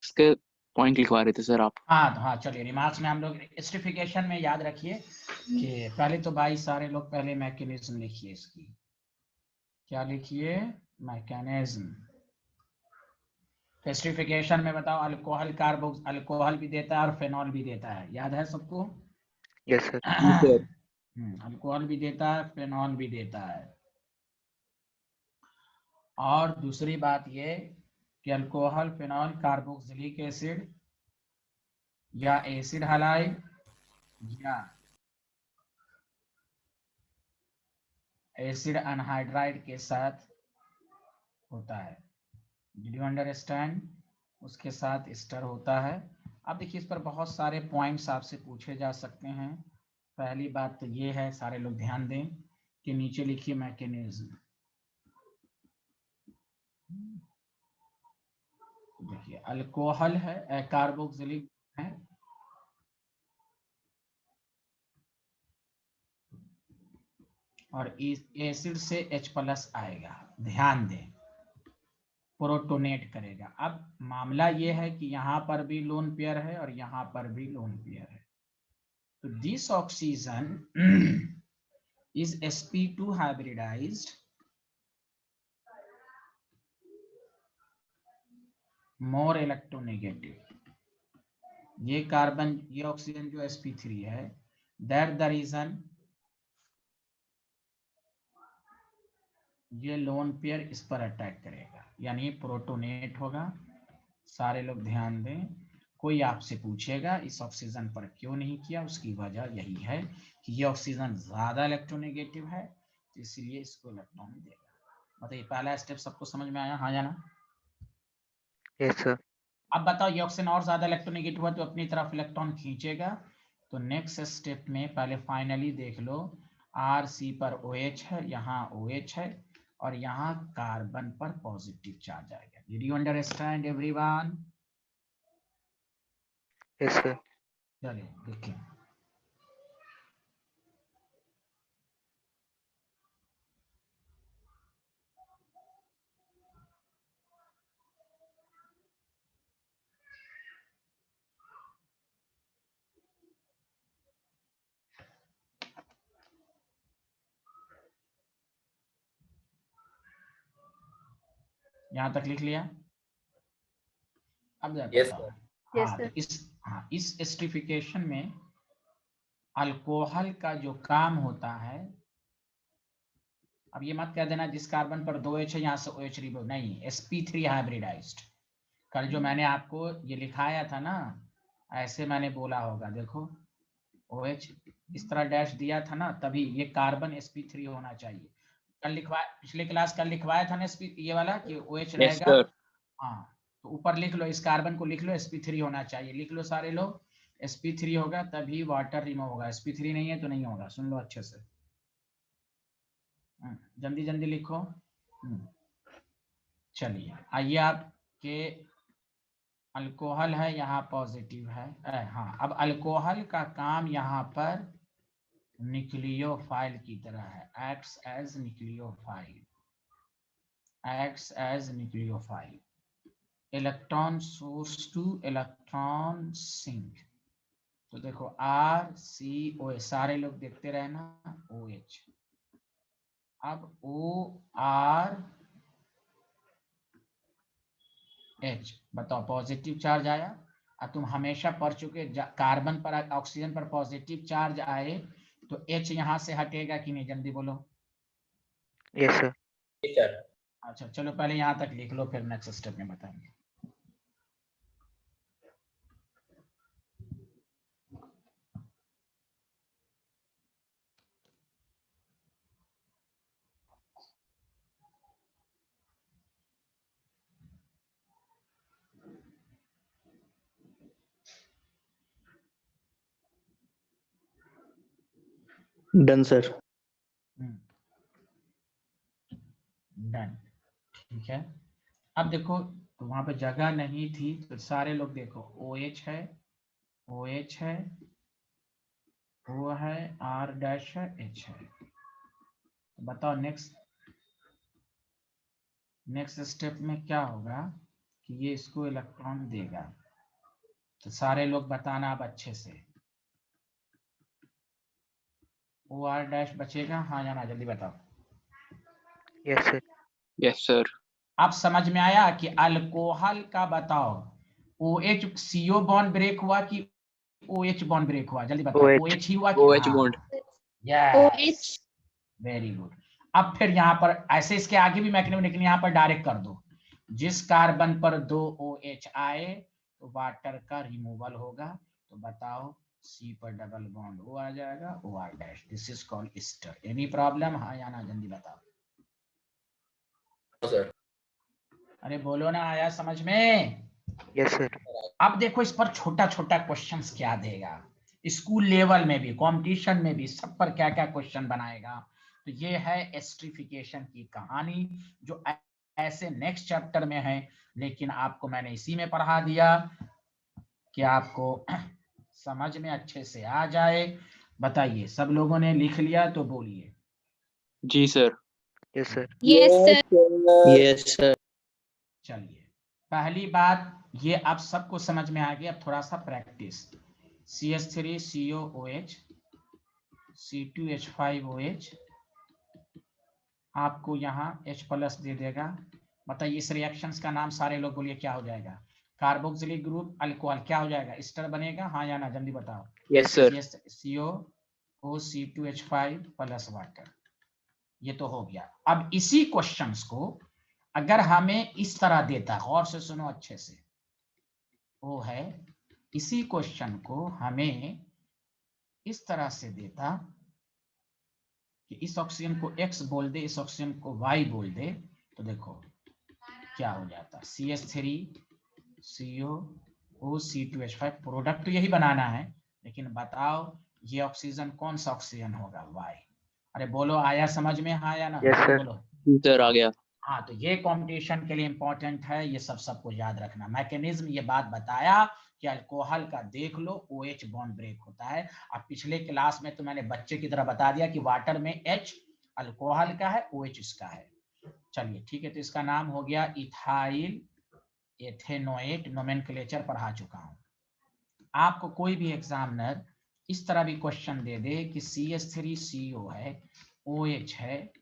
इसके पॉइंट लिखवा रहे थे सर आप। हाँ तो हाँ चलिए, रिमार्क्स में हम लोग एस्टिफिकेशन में याद रखिए कि पहले तो भाई सारे लोग पहले मैकेनिज्म लिखिए इसकी। क्या लिखिए? मैकेनिज्म। एस्टिफिकेशन में बताओ, अल्कोहल कार्बोक्स, अल्कोहल भी देता है और फेनॉल भी देता है, याद है सबको? Yes sir. अल्कोहल भी देता है, फेनॉल भी देता है। और दूसरी बात ये कि अल्कोहल, फेनॉल, कार्बोक्सिलिक एसिड या एसिड हैलाइड या एसिड अनहाइड्राइड के साथ होता है। Did you understand? उसके साथ एस्टर होता है। अब देखिए, इस पर बहुत सारे पॉइंट्स आपसे पूछे जा सकते हैं। पहली बात तो ये है, सारे लोग ध्यान दें कि नीचे लिखिए मैकेनिज्म। देखिए, अल्कोहल है, कार्बोक्सिलिक है, और एसिड से H+ आएगा। ध्यान दें, प्रोटोनेट करेगा। अब मामला ये है कि यहाँ पर भी लोन पेयर है और यहाँ पर भी लोन पेयर है। तो this oxygen is sp2 hybridized, more electronegative। ये कार्बन, ये ऑक्सीजन जो sp3 है, दैट द रीजन ये लोन पेयर इस पर अटैक करेगा, यानी प्रोटोनेट होगा। सारे लोग ध्यान दें, कोई आपसे पूछेगा इस ऑक्सीजन पर क्यों नहीं किया, उसकी वजह यही है कि ये ऑक्सीजन ज्यादा इलेक्ट्रोनेगेटिव है, तो इसलिए इसको इलेक्ट्रॉन देगा। मतलब ये पहला स्टेप सबको समझ में आया? हाँ या ना? Yes sir. अब बताओ, ये ऑक्सीजन और ज्यादा इलेक्ट्रोनेगेटिव है तो अपनी तरफ इलेक्ट्रॉन खींचेगा। तो नेक्स्ट स्टेप में पहले फाइनली देख लो, Rc पर OH है, यहाँ OH है, और यहाँ कार्बन पर पॉजिटिव चार्ज आएगा। Did you understand everyone? Yes sir. चलिए देखिए, यहाँ तक लिख लिया? अब जरा Yes, बताओ। Yes, हाँ, sir. तो इस एस्टिफिकेशन में अल्कोहल का जो काम होता है, अब ये मत कह देना जिस कार्बन पर 2H है यहाँ से OH रिमूव, नहीं, sp3 हाइब्रिडाइज्ड। कल जो मैंने आपको ये लिखाया था ना, ऐसे मैंने बोला होगा, देखो OH इस तरह डैश दिया था ना, तभी ये कार्बन sp3 होना चाहिए। कल लिखवाया, पिछले क्लास कल लिखवाया था ना ये वाला कि OH रहेगा। हाँ, तो ऊपर लिख लो, इस कार्बन को लिख लो, sp3 होना चाहिए। लिख लो सारे लोग, sp3 होगा तभी वाटर रिमूव होगा, sp3 नहीं है तो नहीं होगा। सुन लो अच्छे से, जल्दी जल्दी लिखो। चलिए, आइए, आपके अल्कोहल है, यहाँ पॉजिटिव है। हाँ, अब अल्कोहल का काम यहाँ पर न्यूक्लियोफाइल की तरह है, acts as nucleophile, acts as nucleophile, electron source to electron sink. तो देखो RCOH, सारे लोग देखते रहना, OH। अब ORH, बताओ पॉजिटिव चार्ज आया। अब तुम हमेशा पढ़ चुके, कार्बन पर ऑक्सीजन पर पॉजिटिव चार्ज आए तो H यहाँ से हटेगा कि नहीं, जल्दी बोलो। Yes sir. अच्छा चलो, पहले यहाँ तक लिख लो, फिर नेक्स्ट स्टेप में बताएंगे। Done sir. डन, ठीक है। अब देखो, तो वहां पे जगह नहीं थी तो सारे लोग देखो, OH है, OH है, O है, R' है, H है। तो बताओ नेक्स्ट स्टेप में क्या होगा कि ये इसको इलेक्ट्रॉन देगा। तो सारे लोग बताना अब अच्छे से। OR डैश बचेगा, हाँ या ना, जल्दी बताओ। Yes sir. Yes sir. अब समझ में आया कि अल्कोहल का बताओ, OH CO बॉन्ड ब्रेक हुआ कि OH बॉन्ड ब्रेक हुआ? जल्दी बताओ। OH। OH ही हुआ कि? OH bond. Yes, very good. अब फिर यहाँ पर ऐसे इसके आगे भी मैकेनिज्म, लेकिन यहाँ पर डायरेक्ट कर दो। जिस कार्बन पर 2 OH आए तो वाटर का रिमूवल होगा। तो बताओ C पर डबल बॉन्ड O आ जाएगा, OR dash. This is called ester. Any problem, हाँ या ना, जल्दी बताओ। सर। अरे बोलो ना, आया समझ में? Yes sir. अब देखो इस पर छोटा छोटा क्वेश्चंस क्या देगा, स्कूल लेवल में भी, कंपटीशन में भी, सब पर क्या क्या क्वेश्चन बनाएगा। तो ये है एस्ट्रिफिकेशन की कहानी, जो ऐसे नेक्स्ट चैप्टर में है, लेकिन आपको मैंने इसी में पढ़ा दिया कि आपको समझ में अच्छे से आ जाए। बताइए, सब लोगों ने लिख लिया तो बोलिए। जी sir. Yes sir. Yes sir. चलिए, पहली बात ये आप सबको समझ में आ गया। अब थोड़ा सा प्रैक्टिस। CH3COOH C2H5OH आपको यहाँ H प्लस दे देगा। बताइए इस रिएक्शंस का नाम सारे लोग बोलिए, क्या हो जाएगा? कार्बोक्सिलिक ग्रुप अल्कोहल क्या हो जाएगा? एस्टर बनेगा, हाँ या ना, जल्दी बताओ। Yes sir. COOC2H5 plus water. ये तो हो गया। अब इसी क्वेश्चंस को अगर हमें इस तरह देता, गौर से सुनो अच्छे से, वो है इसी क्वेश्चन को हमें इस तरह से देता कि इस ऑक्सीजन को X बोल दे, इस ऑक्सीजन को Y बोल दे, तो देखो क्या हो जाता। CH3COOC2H5 प्रोडक्ट तो यही बनाना है, लेकिन बताओ ये ऑक्सीजन कौन सा ऑक्सीजन होगा? Y। अरे बोलो, आया समझ में, हाँ या ना? Yes sir. बोलो। जी सर, आ गया। हाँ, तो ये कंपटीशन के लिए इंपॉर्टेंट है, ये सब सबको याद रखना। मैकेनिज्म ये बात बताया कि अल्कोहल का देख लो, OH बॉन्ड ब्रेक होता है। अब पिछले क्लास में तो मैंने बच्चे की तरह बता दिया कि वाटर में H अल्कोहल का है, OH इसका है। चलिए ठीक है, तो इसका नाम हो गया इथाइल एथेनोएट। नोमेनक्लेचर पढ़ा चुका हूं। आपको कोई भी एग्जामिनर इस तरह भी क्वेश्चन दे दे कि CH3CO है, OH है,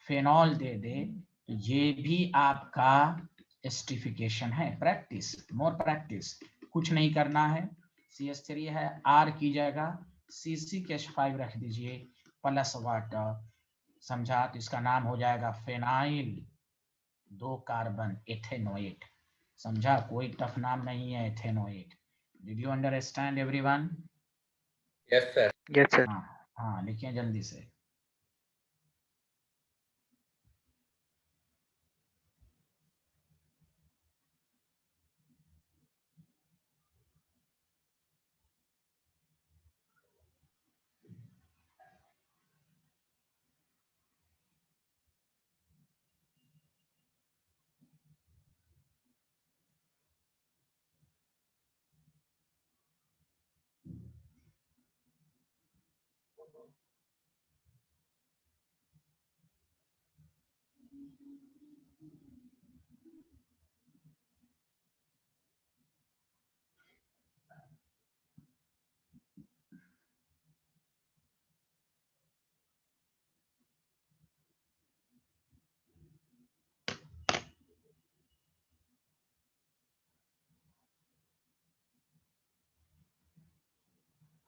फेनॉल दे दे, तो ये भी आपका एस्ट्रिफिकेशन है। प्रैक्टिस, मोर प्रैक्टिस, कुछ नहीं करना है। CH3 है, R की जगह CH5 रख दीजिए प्लस वाटर, समझा? तो इसका नाम हो जाएगा फेनाइल 2 कार्बन एथेनोएट। समझा? कोई टफ नाम नहीं है, ethanoate. Did you understand everyone? Yes sir. Yes sir. हाँ हाँ, लिखिए जल्दी से।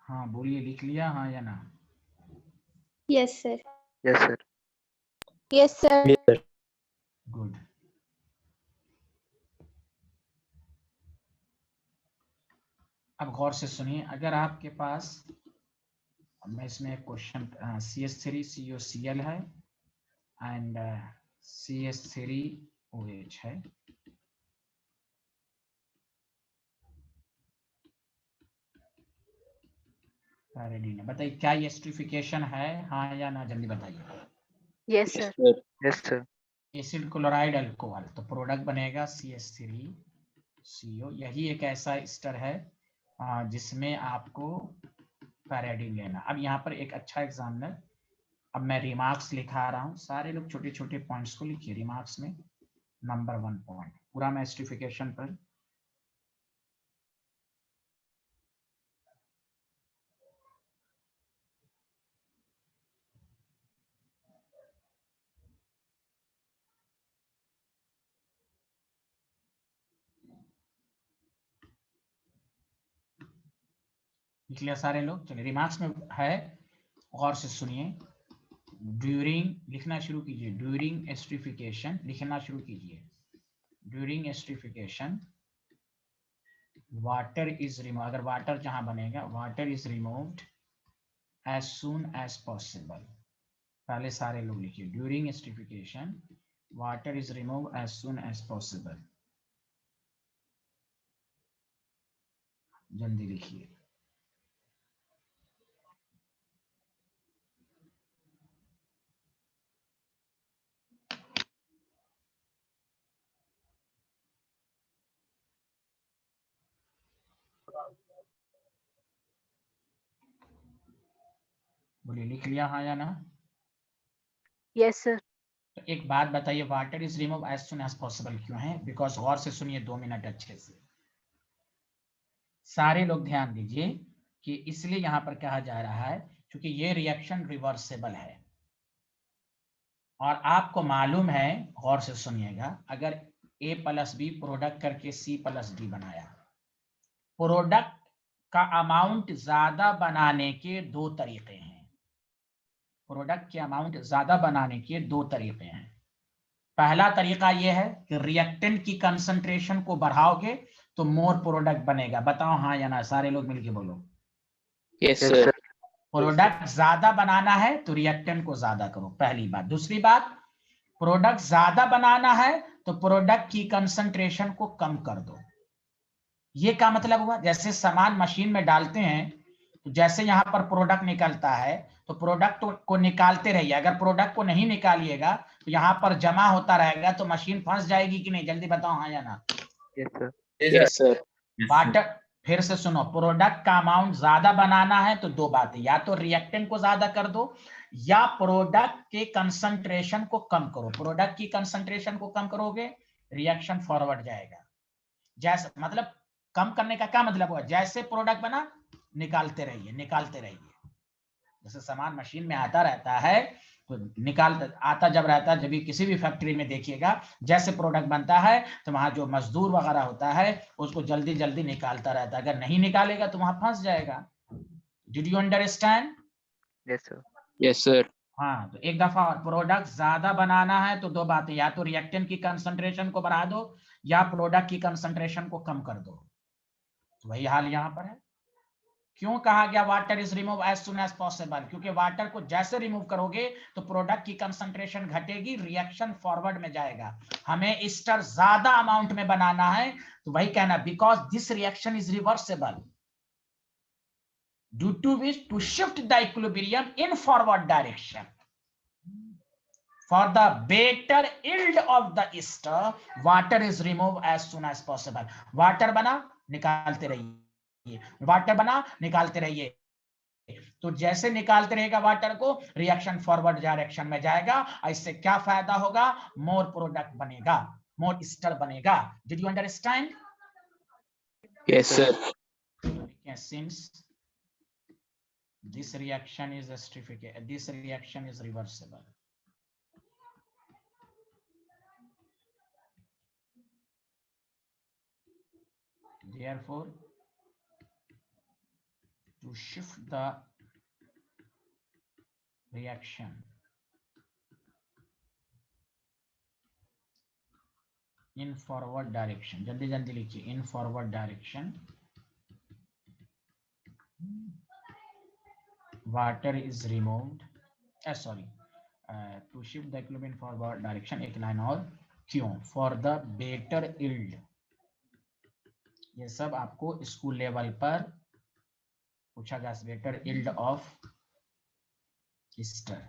हाँ बोलिए, लिख लिया, हाँ या ना? Yes sir. Yes sir. Yes sir. Good. अब गौर से सुनिए, अगर आपके पास, अब मैं इसमें एक क्वेश्चन, CH3COCl है एंड CH3OH है, बताइए क्या ये एस्ट्रिफिकेशन है, हाँ या ना, जल्दी बताइए। Yes yes sir. Sir. Yes sir. Acid chloride alcohol, तो प्रोडक्ट बनेगा CH3CO। यही एक ऐसा एस्टर है जिसमें आपको पैराडिन लेना। अब यहाँ पर एक अच्छा एग्जामिनर, अब मैं रिमार्क्स लिखा रहा हूँ, सारे लोग छोटे छोटे पॉइंट्स को लिखिए रिमार्क्स में। नंबर 1 पॉइंट, पूरा मैं एस्ट्रिफिकेशन पर लिख लिया सारे लोग? चलिए रिमार्क्स में है, गौर से सुनिए। ड्यूरिंग लिखना शुरू कीजिए। ड्यूरिंग एस्ट्रिफिकेशन लिखना शुरू कीजिए। During esterification water is remove, अगर वाटर जहां बनेगा, water is removed as soon as possible. पहले सारे लोग लिखिए। During esterification water is remove as soon as possible. जल्दी लिखिए। बोलिए, लिख लिया हाँ या ना? Yes, sir. तो एक बात बताइए, water is remove as soon as possible क्यों है? बिकॉज गौर से सुनिए 2 मिनट अच्छे से, सारे लोग ध्यान दीजिए कि इसलिए यहां पर कहा जा रहा है क्योंकि ये रिएक्शन रिवर्सेबल है। और आपको मालूम है, गौर से सुनिएगा, अगर A प्लस बी प्रोडक्ट करके C प्लस डी बनाया, प्रोडक्ट का अमाउंट ज्यादा बनाने के 2 तरीके हैं। प्रोडक्ट के अमाउंट ज्यादा बनाने के 2 तरीके हैं। पहला तरीका यह है कि रिएक्टेंट की कंसंट्रेशन को बढ़ाओगे तो मोर प्रोडक्ट बनेगा। बताओ हाँ या ना, सारे लोग मिलके बोलो। Yes, Yes, sir. sir. Product ज्यादा बनाना है तो रिएक्टेंट को ज्यादा करो, पहली बात। दूसरी बात, प्रोडक्ट ज्यादा बनाना है तो प्रोडक्ट की कंसंट्रेशन को कम कर दो। ये क्या मतलब हुआ? जैसे सामान मशीन में डालते हैं तो जैसे यहाँ पर प्रोडक्ट निकलता है तो प्रोडक्ट को निकालते रहिए। अगर प्रोडक्ट को नहीं निकालिएगा तो यहाँ पर जमा होता रहेगा तो मशीन फंस जाएगी कि नहीं? जल्दी बताओ हाँ या ना। Yes, sir. Yes, sir. Water, फिर से सुनो, प्रोडक्ट का अमाउंट ज्यादा बनाना है तो 2 बातें, या तो रिएक्टेंट को ज्यादा कर दो या प्रोडक्ट के कंसंट्रेशन को कम करो। प्रोडक्ट की कंसंट्रेशन को कम करोगे, रिएक्शन फॉरवर्ड जाएगा। जैसे मतलब कम करने का क्या मतलब हुआ? जैसे प्रोडक्ट बना निकालते रहिए, निकालते रहिए। जैसे सामान मशीन में आता रहता है तो आता जब रहता है, जब भी किसी भी फैक्ट्री में देखिएगा, जैसे प्रोडक्ट बनता है तो वहां जो मजदूर वगैरह होता है उसको जल्दी जल्दी निकालता रहता है। अगर नहीं निकालेगा तो वहां फंस जाएगा। Did you understand? Yes, sir. Yes, sir. हाँ, तो एक दफा और, प्रोडक्ट ज्यादा बनाना है तो 2 बातें, या तो रिएक्टेंट की कंसंट्रेशन को बढ़ा दो या प्रोडक्ट की कंसंट्रेशन को कम कर दो। तो वही हाल यहाँ पर है। क्यों कहा गया water is remove as soon as possible? क्योंकि वाटर को जैसे रिमूव करोगे तो प्रोडक्ट की कंसंट्रेशन घटेगी, रिएक्शन फॉरवर्ड में जाएगा। हमें ईस्टर ज्यादा अमाउंट में बनाना है तो वही कहना, because this reaction is reversible due to which to shift the equilibrium in forward direction for the better yield of the ester, water is removed as soon as possible. Water बना निकालते रहिए, water बना निकालते रहिए। तो जैसे निकालते रहेगा वाटर को, रिएक्शन फॉरवर्ड डायरेक्शन में जाएगा। इससे क्या फायदा होगा? मोर प्रोडक्ट बनेगा, मोर ईस्टर बनेगा। Did you understand? Yes, sir. Since this reaction is esterification, this reaction is reversible. Therefore, to shift the reaction in forward direction, जल्दी जल्दी लिखिए, in forward direction, water is removed, to shift the equilibrium in forward direction, एक line और, क्यों? For the better yield। ये सब आपको school level पर पूछा गया, बेटर यील्ड ऑफ ईस्टर,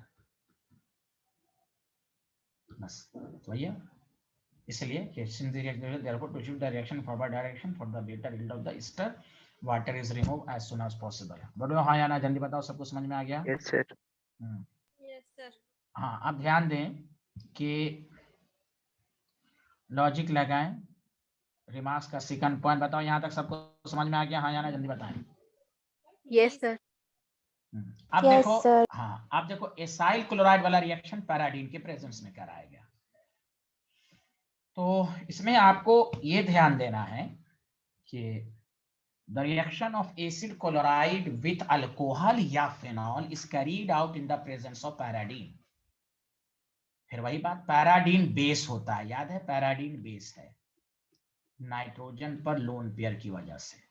बस तो भैया। इसलिए therefore to shift the reaction forward direction for the better yield of the ester, water is removed as soon as possible। बोलो हाँ या ना, जल्दी बताओ, सबको समझ में आ गया? Yes, sir. Yes, sir. हाँ, अब ध्यान दें कि लॉजिक लगाएं रिमार्क्स का सेकंड पॉइंट बताओ। यहाँ तक सबको समझ में आ गया? हाँ या ना, जल्दी बताएं। Yes, sir. अब Yes, देखो, sir. हाँ अब देखो एसाइल क्लोराइड वाला रिएक्शन पैराडीन के प्रेजेंस में कराया गया। तो इसमें आपको ये ध्यान देना है कि the reaction of acid chloride with alcohol या phenol is carried out in the presence of pyridine. फिर वही बात, पैराडीन बेस होता है, याद है पैराडीन बेस है, नाइट्रोजन पर लोन पेयर की वजह से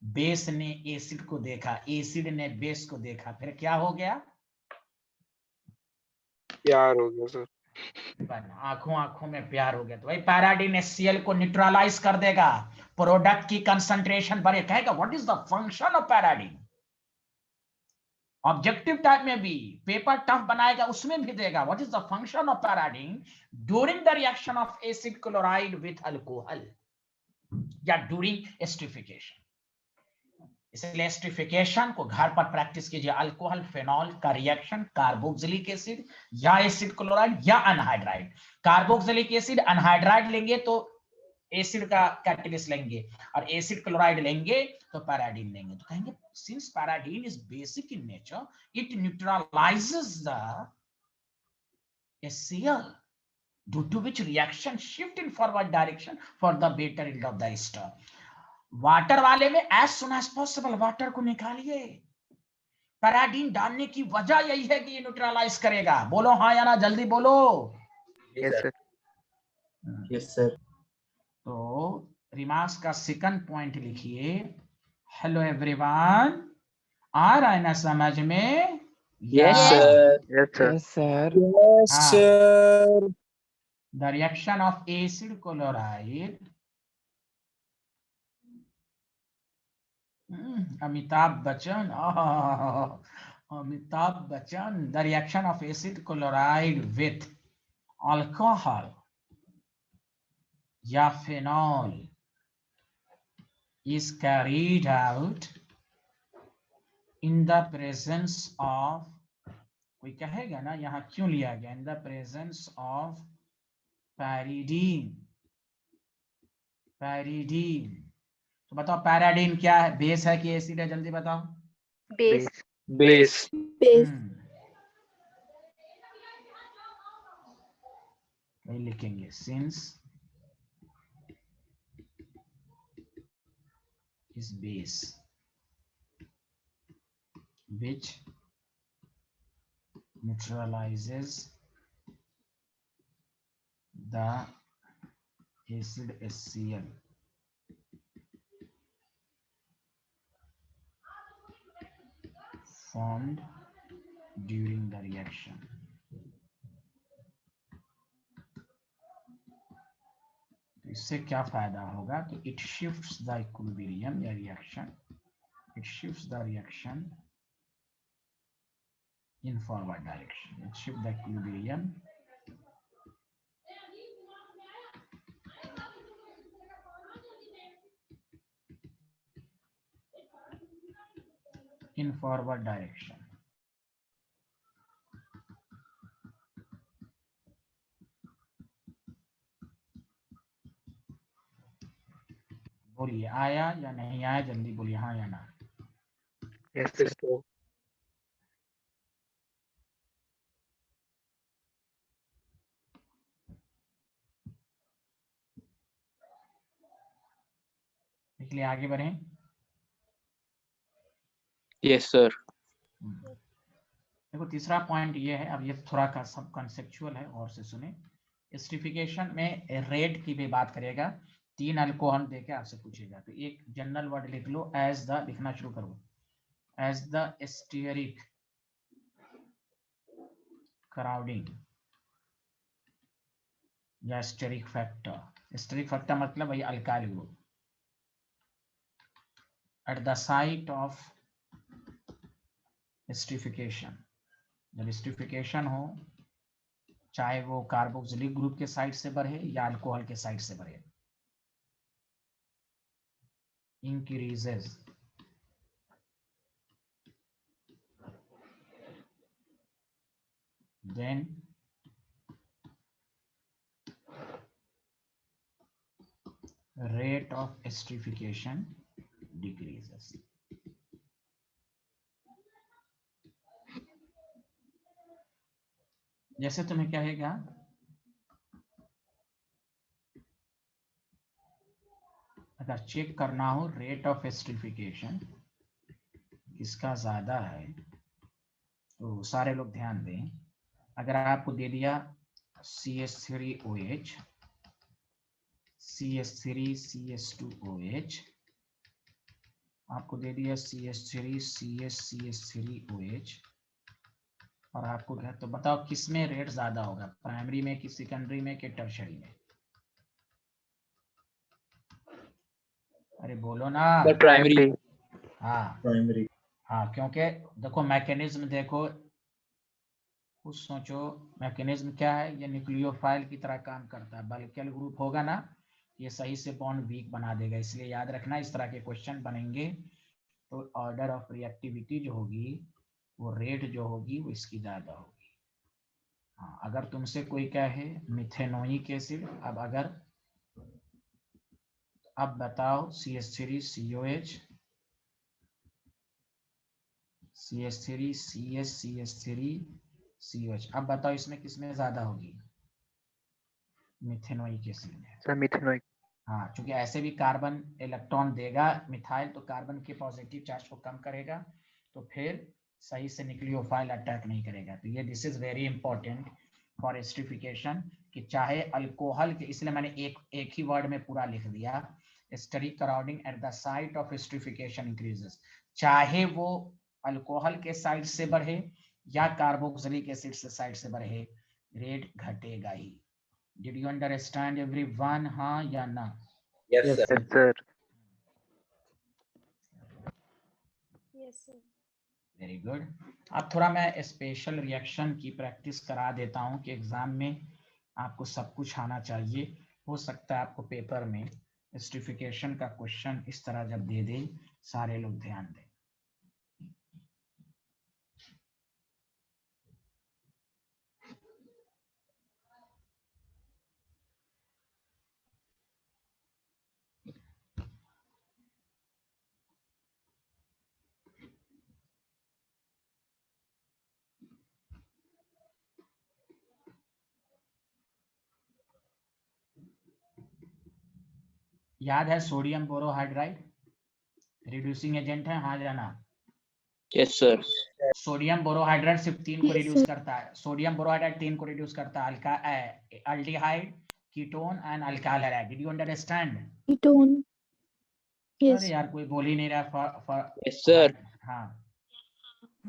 बेस ने एसिड को देखा, एसिड ने बेस को देखा, फिर क्या हो गया? प्यार हो गया सर। आंखों आंखों में प्यार हो गया। तो भाई पैराडीन HCl को न्यूट्रलाइज कर देगा, प्रोडक्ट की कंसंट्रेशन बढ़े। कहेगा what is the function of pyridine. Objective type में भी पेपर टफ बनाएगा, उसमें भी देगा what is the function of pyridine during the reaction of acid chloride with alcohol या ड्यूरिंग एस्टरिफिकेशन। इसलिए एस्टरिफिकेशन को घर पर प्रैक्टिस कीजिए। अल्कोहल फेनॉल का रिएक्शन कार्बोक्सिलिक एसिड या एसिड क्लोराइड या अनहाइड्राइड। कार्बोक्सिलिक एसिड अनहाइड्राइड लेंगे तो एसिड का कैटलिस्ट लेंगे, और एसिड क्लोराइड लेंगे तो पैराडीन लेंगे। तो कहेंगे since pyridine is basic in nature it neutralises the HCl due to which reaction shift in forward direction for the better yield of the ester। Water वाले में as soon as possible water को निकालिए। पैराडीन डालने की वजह यही है कि ये न्यूट्रलाइज करेगा। बोलो हाँ या ना, जल्दी बोलो। Yes, sir. Yes, sir. तो रिमार्क्स का सेकंड पॉइंट लिखिए। हेलो एवरीवन, आ रहा है ना समझ में? Yes, sir. Yes, sir. Yes, sir. Yes, हाँ। sir. The reaction of acid chloride, Amitabh Bachchan, Amitabh Bachchan, the reaction of acid chloride with alcohol या phenol is carried out in the presence of, कोई कहेगा ना यहाँ क्यों लिया गया, in the presence of पैरिडीन। पैरिडीन तो बताओ पैराडीन क्या है, बेस है कि एसिड है? जल्दी बताओ। Base. Base. Base. वही लिखेंगे, since is base which neutralizes the acid HCl formed during the reaction। तो इससे क्या फायदा होगा? तो इट शिफ्ट्स द इक्विलिब्रियम या reaction, it shifts the reaction in forward direction, it shift the equilibrium in forward direction। बोलिए आया या नहीं आया, जल्दी बोलिए हाँ या ना। Yes, sir. Yes, sir. इसलिए आगे बढ़ें। Yes, sir. देखो तीसरा पॉइंट ये है, अब ये थोड़ा का सब कंसेप्चुअल है, और से सुने। एस्टरिफिकेशन में रेड की भी बात करेगा, 3 अल्कोहल देके आपसे पूछेगा, तो एक जनरल वर्ड लिख लो, एज द, लिखना शुरू करो, एज द स्टीयरिक क्राउडिंग या स्टेरिक फैक्टर। स्टेरिक फैक्टर मतलब वही alkyl group at the site of esterification. जब एस्टरिफिकेशन हो, चाहे वो कार्बोक्सिलिक ग्रुप के साइड से बढ़े या अल्कोहल के साइड से बढ़े, increases then rate of esterification decreases. जैसे तुम्हें कहेगा अगर चेक करना हो रेट ऑफ एस्टरिफिकेशन किसका ज्यादा है, तो सारे लोग ध्यान दें। अगर आपको दे दिया CH3OH, CH3 CH2OH, आपको दे दिया CH3 CH3OH, और आपको क्या, तो बताओ किसमें रेट ज्यादा होगा, प्राइमरी में कि सेकेंडरी में कि टर्शरी में? अरे बोलो ना। प्राइमरी। हाँ प्राइमरी। हाँ, क्योंकि देखो मैकेनिज्म, देखो कुछ सोचो, मैकेनिज्म क्या है, ये न्यूक्लियोफाइल की तरह काम करता है। बल्कल ग्रुप होगा ना, ये सही से बॉन्ड वीक बना देगा। इसलिए याद रखना इस तरह के क्वेश्चन बनेंगे तो ऑर्डर ऑफ रिएक्टिविटी जो होगी, वो रेट जो होगी वो इसकी ज्यादा होगी। हाँ, अगर तुमसे कोई कहे मिथेनोइक एसिड, अब बताओ CH3 COH, CH3 CS CH3 COH, अब बताओ इसमें किसमें ज्यादा होगी? मिथेनोइक एसिड में। Sir methanoic. हाँ, क्योंकि ऐसे भी कार्बन इलेक्ट्रॉन देगा मिथाइल, तो कार्बन के पॉजिटिव चार्ज को कम करेगा, तो फिर सही से न्यूक्लियोफाइल अटैक नहीं करेगा। तो ये this is very important for esterification, कि चाहे अल्कोहल के, इसलिए मैंने एक ही वर्ड में पूरा लिख दिया, steric crowding at the site of esterification increases, चाहे वो अल्कोहल के साइड से बढ़े या कार्बोक्सिलिक एसिड से साइड से बढ़े, रेट घटेगा ही। Did you understand everyone? हाँ या ना? Yes, yes sir. Sir. Yes, sir. Very good. अब थोड़ा मैं स्पेशल रिएक्शन की प्रैक्टिस करा देता हूँ कि एग्जाम में आपको सब कुछ आना चाहिए। हो सकता है आपको पेपर में एस्टरिफिकेशन का क्वेश्चन इस तरह जब दे दे, सारे लोग ध्यान दें। याद है सोडियम बोरोहाइड्राइड रिड्यूसिंग एजेंट है, हाँ या ना? Yes sir. सोडियम बोरोहाइड्राइड सिर्फ 3 को रिड्यूस करता है। सोडियम बोरोहाइड्राइड 3 को रिड्यूस करता है, aldehyde, ketone and alkyl halide. Did you understand? Ketone. Yes. अरे यार कोई बोल ही नहीं रहा। Yes sir. हाँ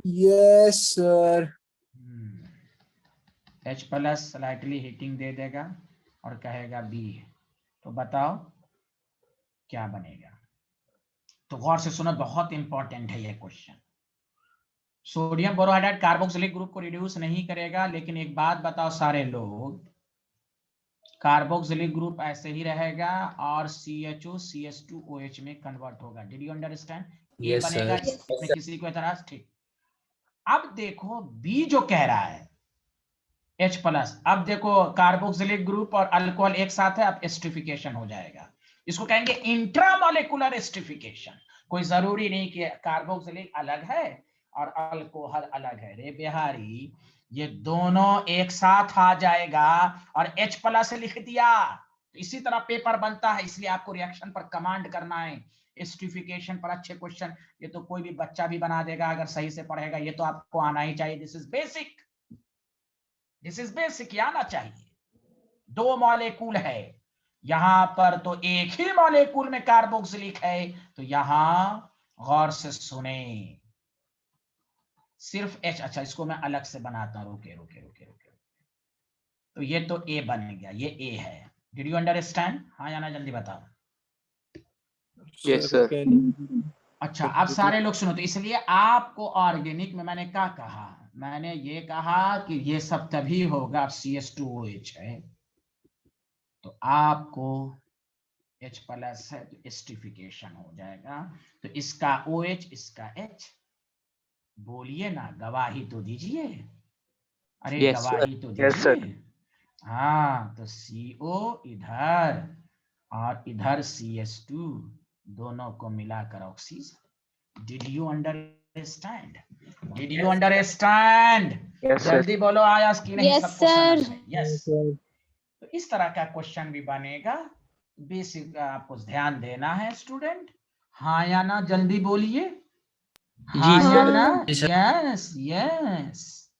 Yes, sir. H plus slightly heating दे देगा और कहेगा B, तो बताओ क्या बनेगा? तो गौर से सुनो, बहुत इंपॉर्टेंट है ये question. Sodium borohydride carboxylic group को रिड्यूस नहीं करेगा, लेकिन एक बात बताओ सारे लोग, कार्बोक्सिलिक ग्रुप ऐसे ही रहेगा और CHO CH2OH में कन्वर्ट होगा। Did you understand? ये Yes, बनेगा, sir. इसमें किसी को एतराज? ठीक। अब देखो B जो कह रहा है H प्लस, अब देखो कार्बोक्सिलिक ग्रुप और अल्कोहल एक साथ है, अब एस्टरिफिकेशन हो जाएगा। इसको कहेंगे इंट्रामोलेकुलर एस्टरिफिकेशन। कोई जरूरी नहीं कि कार्बोक्सिलिक अलग है और अल्कोहल अलग है। रे बिहारी, ये दोनों एक साथ आ जाएगा और H प्लस लिख दिया, तो इसी तरह पेपर बनता है। इसलिए आपको रिएक्शन पर कमांड करना है, एस्टरिफिकेशन पर अच्छे क्वेश्चन ये तो कोई भी बच्चा भी बना देगा अगर सही से पढ़ेगा। ये तो आपको आना ही चाहिए। This is basic, this is basic, आना चाहिए। 2 मॉलिक्यूल है यहां पर, तो एक ही मॉलिक्यूल में कार्बोक्सिलिक है, तो यहां गौर से सुने, सिर्फ H। अच्छा, इसको मैं अलग से बनाता हूं, रुके रुके रुके रुके। तो ये तो A बन गया, ये A है। Did you understand? हाँ या ना, जल्दी बताओ। Yes sir. अच्छा, अब सारे लोग सुनो। तो इसलिए आपको ऑर्गेनिक में मैंने क्या कहा, मैंने ये कहा कि ये सब तभी होगा, CH2OH है तो आपको H प्लस है तो एस्टरिफिकेशन हो जाएगा। तो इसका OH, इसका H, बोलिए ना, गवाही तो दीजिए। अरे Yes, sir. गवाही तो Yes, sir. दीजिए। हाँ, तो CO इधर और इधर CH2 दोनों को मिलाकर oxygen. Did you understand? Did you understand? Yes, sir. जल्दी बोलो आया कि नहीं? Yes, सबको समझ sir. में? यस। तो इस तरह का क्वेश्चन भी बनेगा। बेसिक आपको ध्यान देना है स्टूडेंट। हाँ या ना जल्दी बोलिए। हाँ जी, या सर। ना? Yes yes.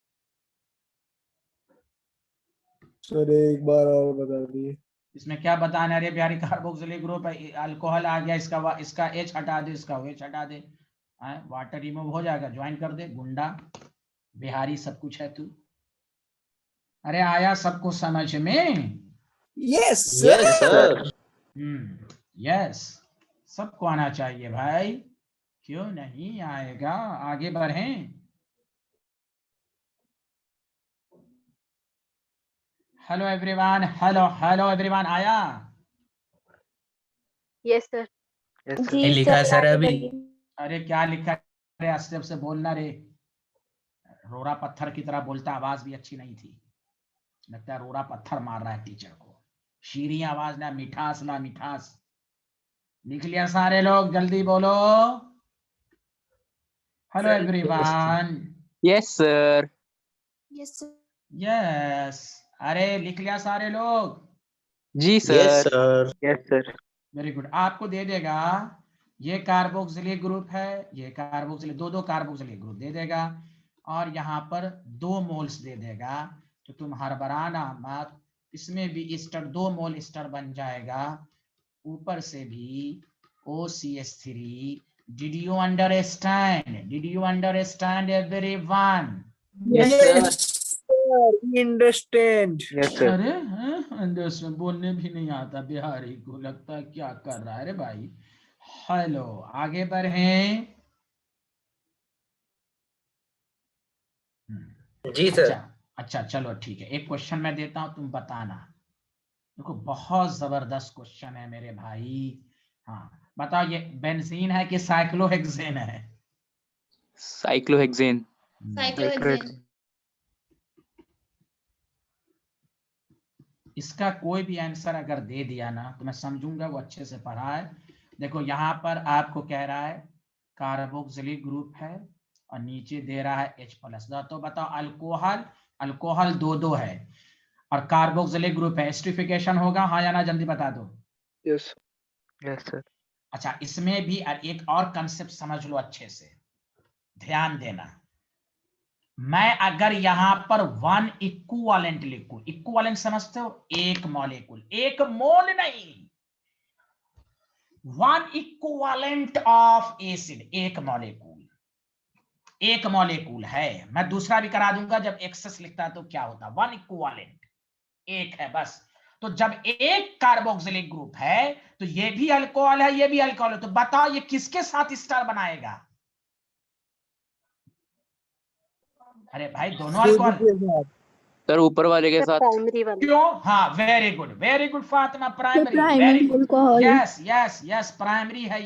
सर एक बार और बता दिए। इसमें क्या बताना? अरे बिहारी कार्बोक्सिलिक ग्रुप है, अल्कोहल आ गया, इसका H हटा दे, इसका OH हटा दे, वाटर रिमूव हो जाएगा, ज्वाइन कर दे। गुंडा बिहारी सब कुछ है तू। अरे आया सबको समझ में? Yes Yes, sir. यस, सबको आना चाहिए भाई, क्यों नहीं आएगा? आगे बढ़ें। Hello everyone, hello hello everyone, आया? Yes, sir. Yes, sir. जी लिखा है सर आगे अभी। बढ़िए। अरे क्या लिखा? अरे आस्ते से बोलना रे, रोड़ा पत्थर की तरह बोलता, आवाज भी अच्छी नहीं थी, लगता है रोड़ा पत्थर मार रहा है टीचर को। शीरी आवाज ना, मिठास ना मिठास। लिख लिया सारे लोग? जल्दी बोलो। Hello everyone. Yes, sir. Yes, sir. Yes, अरे लिख लिया सारे लोग? जी, yes sir. Sir. Yes, sir. Very good. आपको दे देगा, ये कार्बोक्सिलिक ग्रुप है, ये कार्बोक्सिलिक, दो कार्बोक्सिलिक ग्रुप दे देगा, और यहाँ पर 2 मोल्स दे देगा। तो तुम हड़बड़ाना मत, इसमें भी ईस्टर 2 मोल ईस्टर बन जाएगा, ऊपर से भी OCH3। Did you understand? Did you understand everyone? Yes, sir. Sir understand. Yes, sir. अरे अंदर में बोलने भी नहीं आता बिहारी को, लगता है क्या कर रहा है रे भाई। हेलो, आगे बढ़ें। जी अच्छा अच्छा, चलो ठीक है, एक क्वेश्चन मैं देता हूं, तुम बताना। देखो बहुत जबरदस्त क्वेश्चन है मेरे भाई। हाँ बताओ, ये बेंजीन है कि साइक्लोहेक्सेन है? Cyclohexane. Cyclohexane. इसका कोई भी आंसर अगर दे दिया ना तो मैं समझूंगा वो अच्छे से पढ़ा है। देखो यहाँ पर आपको कह रहा है कार्बोक्सिलिक ग्रुप है और नीचे दे रहा है H+। तो बताओ, अल्कोहल अल्कोहल 2 है और कार्बोक्सिलिक ग्रुप है, एस्टरिफिकेशन होगा? हाँ या ना जल्दी बता दो। Yes. Yes, sir. अच्छा, इसमें भी एक और कंसेप्ट समझ लो अच्छे से, ध्यान देना। मैं अगर यहां पर 1 इक्विवेलेंट लिखूं, इक्विवेलेंट समझते हो? एक मॉलिक्यूल, एक मोल नहीं, 1 इक्विवेलेंट ऑफ एसिड, एक मॉलिक्यूल है। मैं दूसरा भी करा दूंगा, जब एक्सेस लिखता है तो क्या होता है? 1 इक्विवेलेंट, एक है बस। तो जब एक कार्बोक्सिलिक ग्रुप है तो ये भी अल्कोहल है, ये भी अल्कोहल है, तो बताओ ये किसके साथ स्टार बनाएगा? अरे भाई दोनों अल्कोहल। सर ऊपर वाले के साथ। प्राइमरी वाला। क्यों? हाँ very good Fatima, primary, very primary good. Alcohol. Yes primary है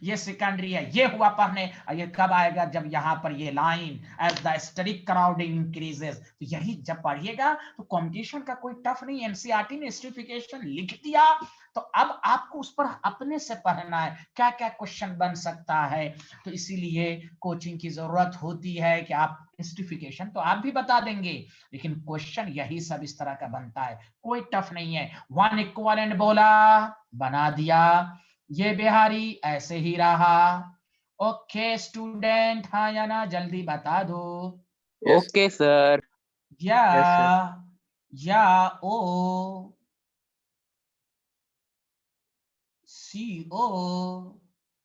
ये सेकेंडरी है। ये हुआ पढ़ने, ये कब आएगा? जब यहाँ पर ये line as the steric crowding increases, तो यही जब पढ़िएगा तो कंपटीशन का कोई टफ नहीं। एनसीईआरटी ने एस्टरिफिकेशन लिख दिया, तो अब आपको उस पर अपने से पढ़ना है, क्या क्या क्वेश्चन बन सकता है। तो इसीलिए कोचिंग की जरूरत होती है कि आप एस्टरिफिकेशन तो आप भी बता देंगे, लेकिन क्वेश्चन यही सब इस तरह का बनता है, कोई टफ नहीं है। 1 इक्विवेलेंट बोला, बना दिया, ये बिहारी ऐसे ही रहा। ओके स्टूडेंट, हाँ या ना जल्दी बता दो। Yes. Okay, sir. या Yes, sir. या ओ CO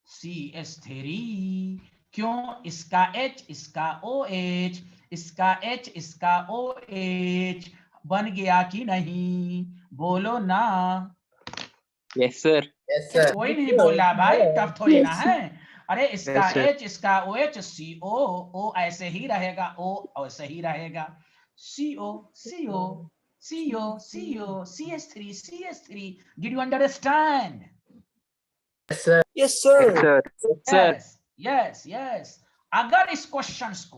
CH3, क्यों? इसका H, इसका OH, इसका H, इसका OH बन गया कि नहीं? बोलो ना। Yes, sir. Yes sir. कोई नहीं बोल रहा भाई, टफ थोड़ी ना Yes, है। अरे इसका Yes, sir. H, इसका OH, CO, O ऐसे ही रहेगा, O ऐसे ही रहेगा, CO CO CO CO CH3 Did you understand? Yes sir. Yes, sir. sir. Sir. Yes. अगर इस क्वेश्चंस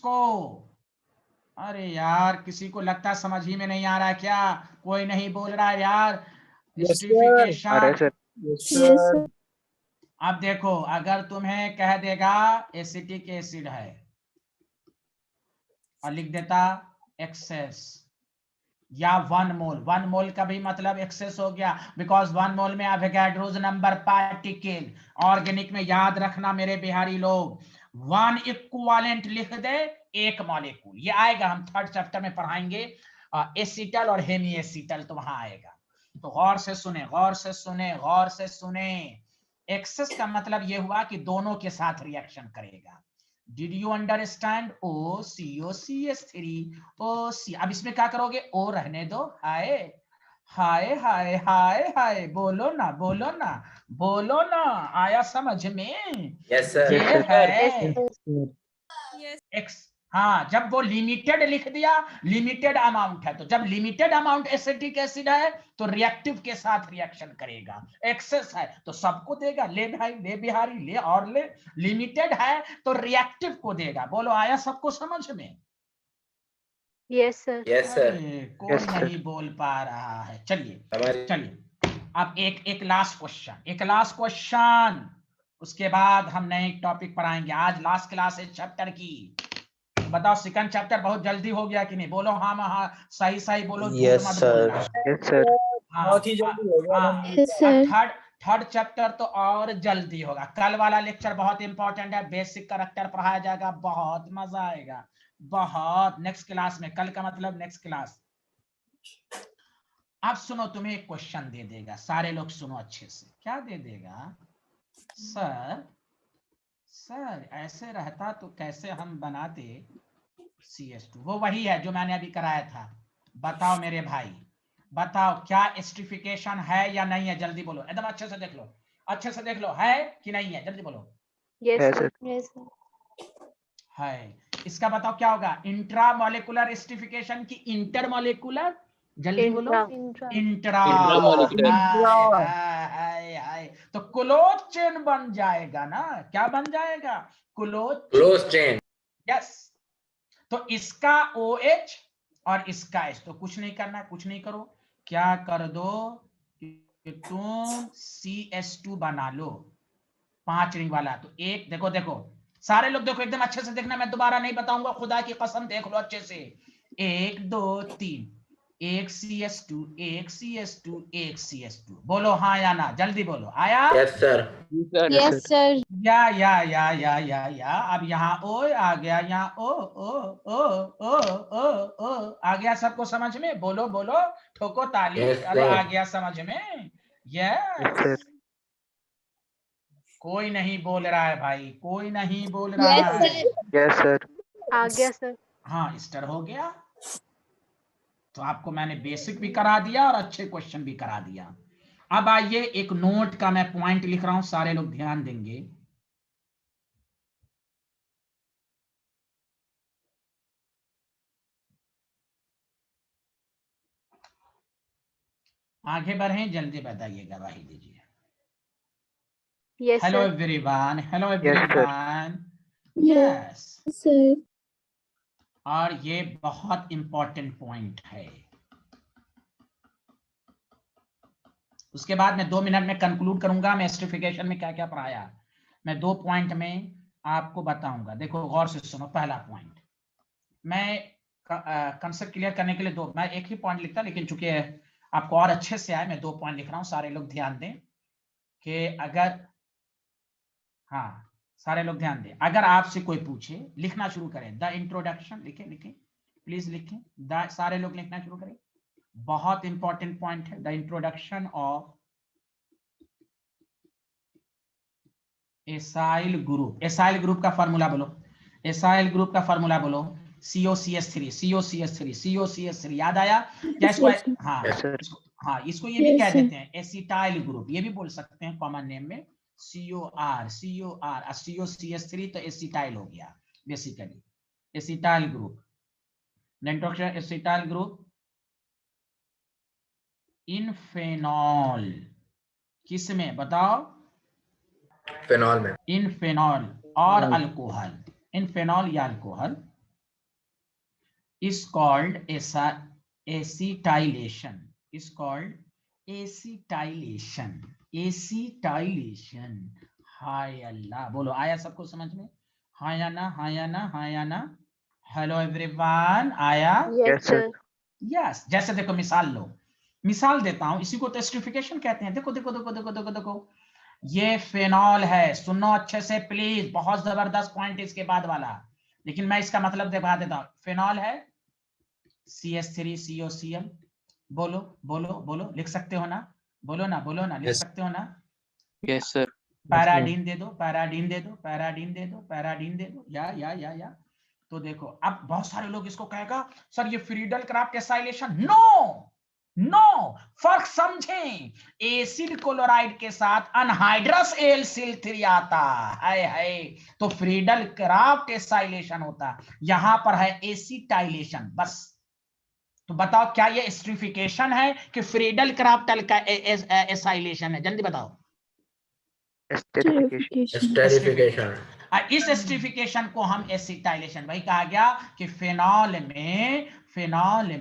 को अरे यार किसी को लगता समझ ही में नहीं आ रहा है क्या? कोई नहीं बोल रहा है यार। Yes, sir. एसिडिफिकेशन। अरे sir Yes, Yes, sir. sir. अब देखो अगर तुम्हें कह देगा एसिटिक एसिड है और लिख देता एक्सेस या 1 मोल, 1 मोल का भी मतलब एक्सेस हो गया, बिकॉज 1 मोल में एवोगाड्रोस नंबर पार्टिकल। ऑर्गेनिक में याद रखना मेरे बिहारी लोग, 1 इक्विवेलेंट लिख दे 1 मॉलिक्यूल, ये आएगा, हम 3rd चैप्टर में पढ़ाएंगे एसिटल और हेमी एसिटल, तो वहां आएगा। तो गौर से सुने, गौर से सुने, गौर से सुने। एक्सेस का मतलब ये हुआ कि दोनों के साथ रिएक्शन करेगा। Did you understand? OCOCH3 OC। अब इसमें क्या करोगे? O रहने दो, हाय हाय हाय हाय हाय, बोलो ना बोलो ना बोलो ना, आया समझ में? Yes sir. ये Yes, sir. है Yes. एक्स। हाँ, जब वो लिमिटेड लिख दिया, लिमिटेड अमाउंट है, तो जब लिमिटेड अमाउंट एसिटिक एसिड है तो रिएक्टिव के साथ रिएक्शन करेगा। एक्सेस है तो सबको देगा, ले भाई ले बिहारी ले और ले। लिमिटेड है तो रिएक्टिव को देगा। बोलो आया सबको समझ में? Yes, sir. Yes sir. अरे कोई Yes, sir. नहीं बोल पा रहा है। चलिए चलिए, अब एक लास्ट क्वेश्चन, एक लास्ट क्वेश्चन, उसके बाद हम नए टॉपिक पर आएंगे। आज लास्ट क्लास है चैप्टर की। बताओ सेकंड चैप्टर बहुत जल्दी हो गया कि नहीं? बोलो हाँ हाँ, सही सही बोलो, झूठ Yes, मत sir. बोलना। Yes, sir. हाँ, बहुत ही जल्दी हो गया हाँ, अलहमदुलिल्लाह। Yes, sir. थर्ड चैप्टर तो और जल्दी होगा। कल वाला लेक्चर बहुत इंपॉर्टेंट है, बेसिक कैरेक्टर पढ़ाया जाएगा, बहुत मजा आएगा, बहुत। नेक्स्ट क्लास में, कल का मतलब नेक्स्ट क्लास। अब सुनो, तुम्हें एक क्वेश्चन दे देगा, सारे लोग सुनो अच्छे से। क्या दे देगा? सर ऐसे रहता तो कैसे हम बनाते CH2? वो वही है जो मैंने अभी कराया था। बताओ मेरे भाई, बताओ क्या एस्टिफिकेशन है या नहीं है? जल्दी बोलो, एकदम अच्छे से देख लो, अच्छे से देख लो, है कि नहीं है? जल्दी बोलो। Yes, Yes, sir. sir. Yes, sir. है। इसका बताओ क्या होगा? इंट्रामोलिकुलर एस्टिफिकेशन की इंटरमोलिकुलर? जल्दी बोलो। Intra. इंट्रा। Intramolecular. हाय हाय, तो क्लोज चेन बन जाएगा ना? क्या बन जाएगा? Close Close chain. यस। तो इसका OH और इसका H, तो कुछ नहीं करना, कुछ नहीं करो, क्या कर दो कि तुम CH2 बना लो 5 रिंग वाला। तो एक देखो, देखो सारे लोग देखो, एकदम अच्छे से देखना, मैं दोबारा नहीं बताऊंगा, खुदा की कसम, देख लो अच्छे से। 1 2 3, एक CH2, एक CH2, एक CH2। बोलो हाँ या ना, जल्दी बोलो। आया? Yes, sir. Yes, sir. या अब यहाँ O आ गया, यहाँ ओ ओ ओ ओ ओ ओ आ गया, सबको समझ में? बोलो बोलो, ठोको ताली। Yes, अरे sir. आ गया समझ में? Yes, yes. sir. कोई नहीं बोल रहा है भाई, कोई नहीं बोल रहा Yes, है। sir. Yes, sir. आ गया sir. हाँ, स्टार हो गया। तो आपको मैंने बेसिक भी करा दिया और अच्छे क्वेश्चन भी करा दिया। अब आइए, एक नोट का मैं पॉइंट लिख रहा हूं, सारे लोग ध्यान देंगे। आगे बढ़ें, जल्दी बताइएगा, गवाही दीजिए। Yes, hello sir. Everyone, hello Yes, sir. Everyone. Yes, yes. sir. और ये बहुत इंपॉर्टेंट पॉइंट है। उसके बाद मैं 2 मिनट में कंक्लूड करूंगा, मैं एस्टिफिकेशन में क्या क्या पढ़ाया, मैं 2 पॉइंट में आपको बताऊंगा। देखो गौर से सुनो। पहला पॉइंट, मैं कंसेप्ट क्लियर करने के लिए मैं एक ही पॉइंट लिखता, लेकिन चूंकि आपको और अच्छे से आए, मैं 2 पॉइंट लिख रहा हूं। सारे लोग ध्यान दें कि अगर, हाँ सारे लोग ध्यान दें, अगर आपसे कोई पूछे, लिखना शुरू करें। द इंट्रोडक्शन, लिखें लिखें प्लीज, लिखें, सारे लोग लिखना शुरू करें। बहुत इंपॉर्टेंट पॉइंट है, the introduction of acyl group. Acyl group का फार्मूला बोलो, एसाइल ग्रुप का फार्मूला बोलो, COCH3, COCH3, COCH3। याद आया क्या इसको? हाँ Yes, sir. हाँ, इसको ये भी कह देते हैं एसिटाइल ग्रुप, ये भी बोल सकते हैं कॉमन नेम में, COR COCH3, तो एसिटाइल हो गया basically, acetyl group. Introduction, acetyl group इन फेनॉल, किसमें बताओ? Phenol में। इन फेनॉल और अल्कोहल, इन फेनॉल या alcohol, is called acetylation, is called acetylation, acetylation। हाय अल्लाह, बोलो आया सबको समझ में? हाँ या ना, हाँ या ना, हाँ या ना? हेलो एवरीवन, आया? Yes, Yes, sir. sir. Yes. जैसे देखो मिसाल लो, मिसाल देता हूं, इसी को तो एस्टरिफिकेशन कहते हैं। देखो देखो देखो देखो देखो देखो, ये फेनॉल है, सुनो अच्छे से प्लीज, बहुत जबरदस्त पॉइंट इसके बाद वाला, लेकिन मैं इसका मतलब दिखा देता हूं। फेनॉल है CH3COCl, बोलो बोलो बोलो, लिख सकते हो ना? बोलो ना, बोलो ना, लिख Yes. सकते हो ना? Yes, sir. पैराडीन दे दो, पैराडीन दे दो, पैराडीन दे दो, पैराडीन दे दो, या। तो देखो अब बहुत सारे लोग इसको कहेगा सर ये Friedel Crafts acylation. No no, फर्क समझें। एसिड क्लोराइड के साथ अनहाइड्रस AlCl3 आता है, तो फ्रीडल क्राफ्ट एसाइलेशन होता। यहां पर है एसिटाइलेशन बस। तो बताओ क्या ये एस्टरिफिकेशन है कि फ्रीडल क्राफ्ट का एसाइलेशन है? जल्दी बताओ। Esterification. Esterification. इस एस्टरिफिकेशन को हम एसिटाइलेशन, वही कहा गया कि फेनॉल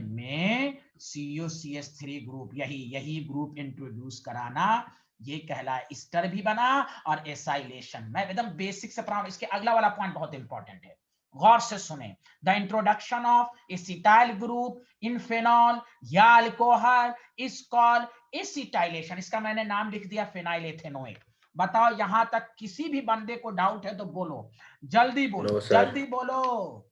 में COCH3 ग्रुप, यही ग्रुप इंट्रोड्यूस कराना, ये कहलाए एस्टर भी बना और एसाइलेशन। मैं एकदम बेसिक से पढ़ा, इसके अगला वाला पॉइंट बहुत इंपॉर्टेंट है, गौर से सुने। The introduction of acetyl group in phenol या अल्कोहल इज कॉल्ड एसिटाइलेशन। इसका मैंने नाम लिख दिया फेनाइल एथेनोएट। बताओ यहां तक किसी भी बंदे को डाउट है तो बोलो, जल्दी बोलो, No, sir. जल्दी बोलो,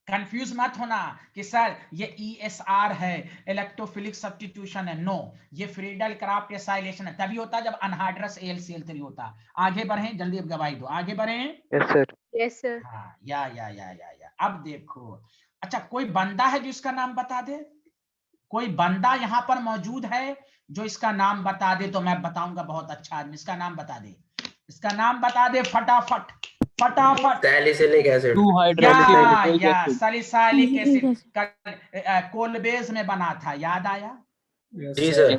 कंफ्यूज मत होना कि सर ये ESR है, इलेक्ट्रोफिलिक सब्स्टिट्यूशन है। नो, ये फ्रीडल क्राफ्ट एसाइलेशन है, तभी होता जब अनहाइड्रस AlCl3 होता। आगे बढ़ें, जल्दी अब गवाही दो, आगे बढ़ें। Yes, sir. Yes, sir. हाँ, या। अब देखो, अच्छा कोई बंदा है जो इसका नाम बता दे? कोई बंदा यहां पर मौजूद है जो इसका नाम बता दे? तो मैं बताऊंगा बहुत अच्छा आदमी, इसका नाम बता दे, इसका नाम बता दे फटाफट फटाफट। Salicylic acid. या सैलिसाइलिक एसिड कोलबेज में बना था, याद आया? जी सर।